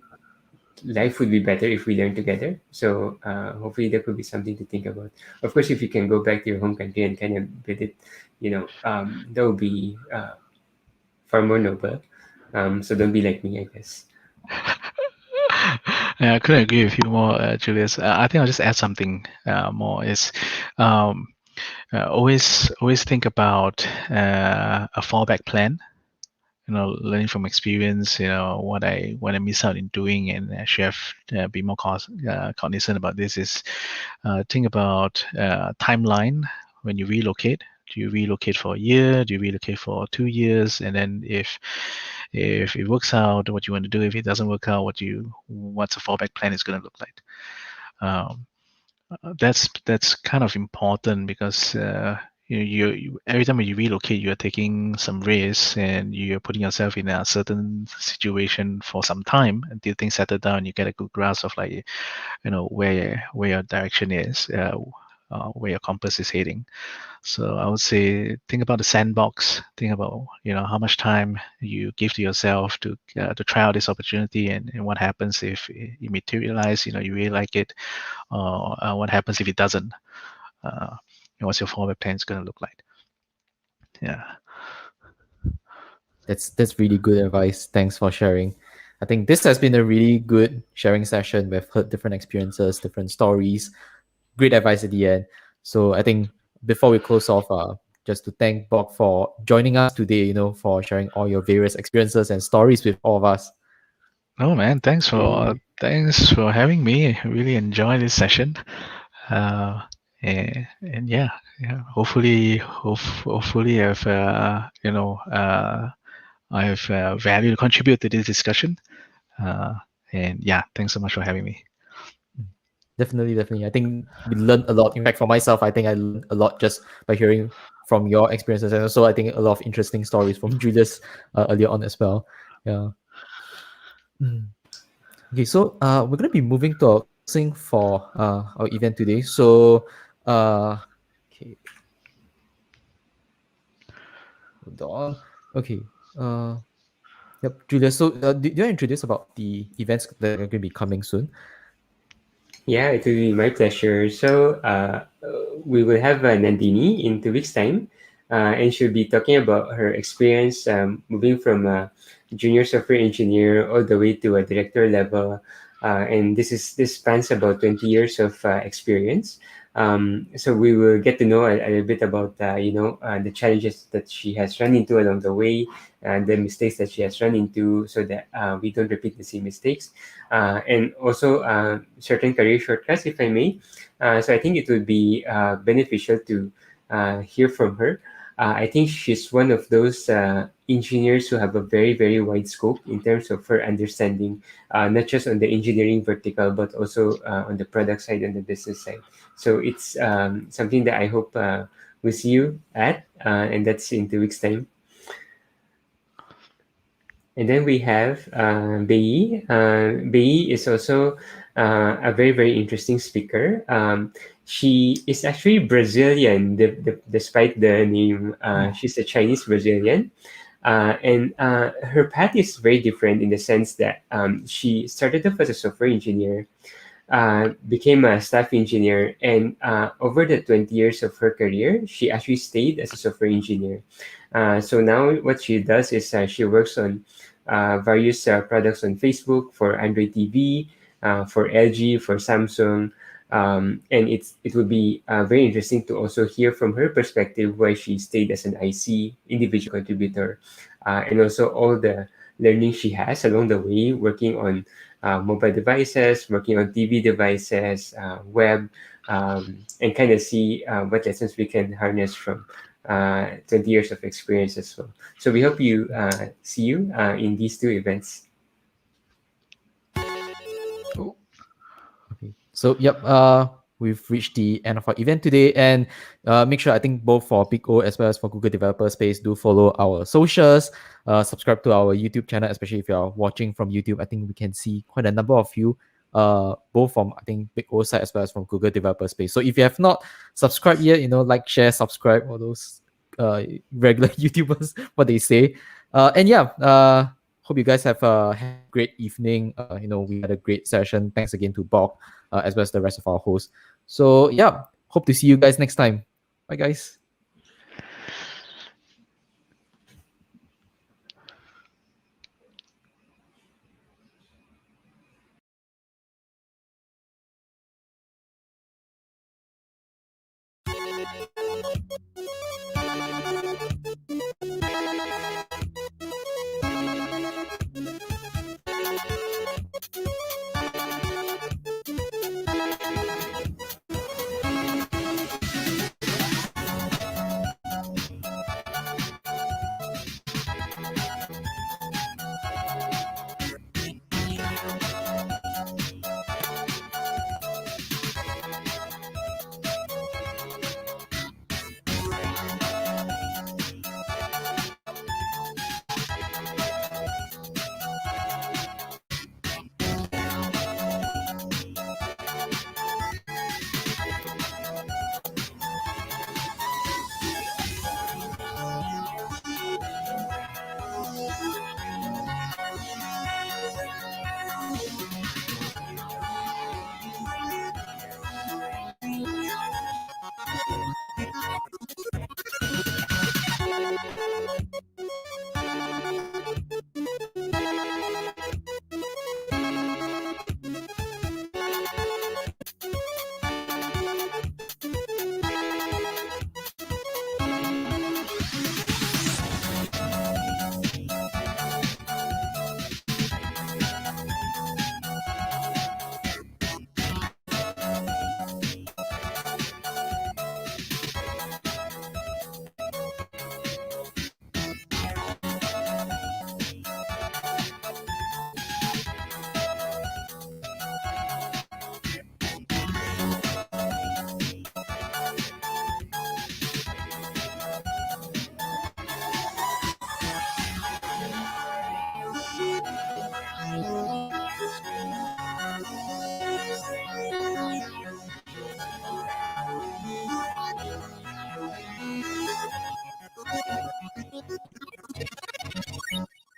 life would be better if we learn together. So hopefully that could be something to think about. Of course, if you can go back to your home country and kind of build it, that would be far more noble. So don't be like me, I guess. Yeah, I couldn't agree with you more, Julius. I think I'll just add something more. Is always think about a fallback plan. Learning from experience. What I miss out in doing, and I should have be more cognizant about this. Is think about timeline when you relocate. Do you relocate for a year? Do you relocate for 2 years? And then if it works out, what you want to do. If it doesn't work out, what's a fallback plan is going to look like. That's kind of important because you every time you relocate, you're taking some risks and you're putting yourself in a certain situation for some time until things settle down. You get a good grasp of where your direction is, where your compass is heading. So I would say think about the sandbox. Think about how much time you give to yourself to try out this opportunity, and what happens if it materialize. You really like it, or what happens if it doesn't. What's your fallback plan is going to look like? Yeah. That's really good advice. Thanks for sharing. I think this has been a really good sharing session. We've heard different experiences, different stories, great advice at the end. So I think before we close off, just to thank Bok for joining us today, for sharing all your various experiences and stories with all of us. Oh man, thanks for having me. I really enjoyed this session. And yeah, hopefully I've I've value to contribute to this discussion. And yeah, thanks so much for having me. Definitely. I think we learned a lot. In fact, for myself, I think I learned a lot just by hearing from your experiences, and also I think a lot of interesting stories from Julius earlier on as well. Yeah. Okay, so we're gonna be moving to our closing for our event today. So, okay, hold on. Okay. Yep, Julius. So, do you introduce about the events that are going to be coming soon? Yeah, it will be my pleasure. So we will have Nandini in 2 weeks' time, and she'll be talking about her experience moving from a junior software engineer all the way to a director level. And this spans about 20 years of experience. So we will get to know a little bit about the challenges that she has run into along the way, and the mistakes that she has run into, so that we don't repeat the same mistakes, and also certain career shortcuts, if I may. So I think it would be beneficial to hear from her. I think she's one of those engineers who have a very, very wide scope in terms of her understanding, not just on the engineering vertical, but also on the product side and the business side. So it's something that I hope we'll see you at, and that's in 2 weeks' time. And then we have Bei. Bei is also a very, very interesting speaker. She is actually Brazilian, despite the name. She's a Chinese Brazilian. And her path is very different in the sense that she started off as a software engineer, became a staff engineer, and over the 20 years of her career, she actually stayed as a software engineer. So now what she does is she works on various products on Facebook for Android TV, for LG, for Samsung. And it would be very interesting to also hear from her perspective why she stayed as an IC individual contributor, and also all the learning she has along the way, working on mobile devices, working on TV devices, web, and kind of see what lessons we can harness from 20 years of experience as well. So we hope you see you in these two events. Okay. So yep, we've reached the end of our event today, and make sure, I think both for Big O as well as for Google Developer Space, do follow our socials, subscribe to our YouTube channel, especially if you are watching from YouTube. I think we can see quite a number of you both from I think Big O side as well as from Google Developer Space. So if you have not subscribed yet, like, share, subscribe, all those regular YouTubers, what they say. And yeah, hope you guys have a great evening. We had a great session. Thanks again to Bob, as well as the rest of our hosts. So yeah, hope to see you guys next time. Bye, guys.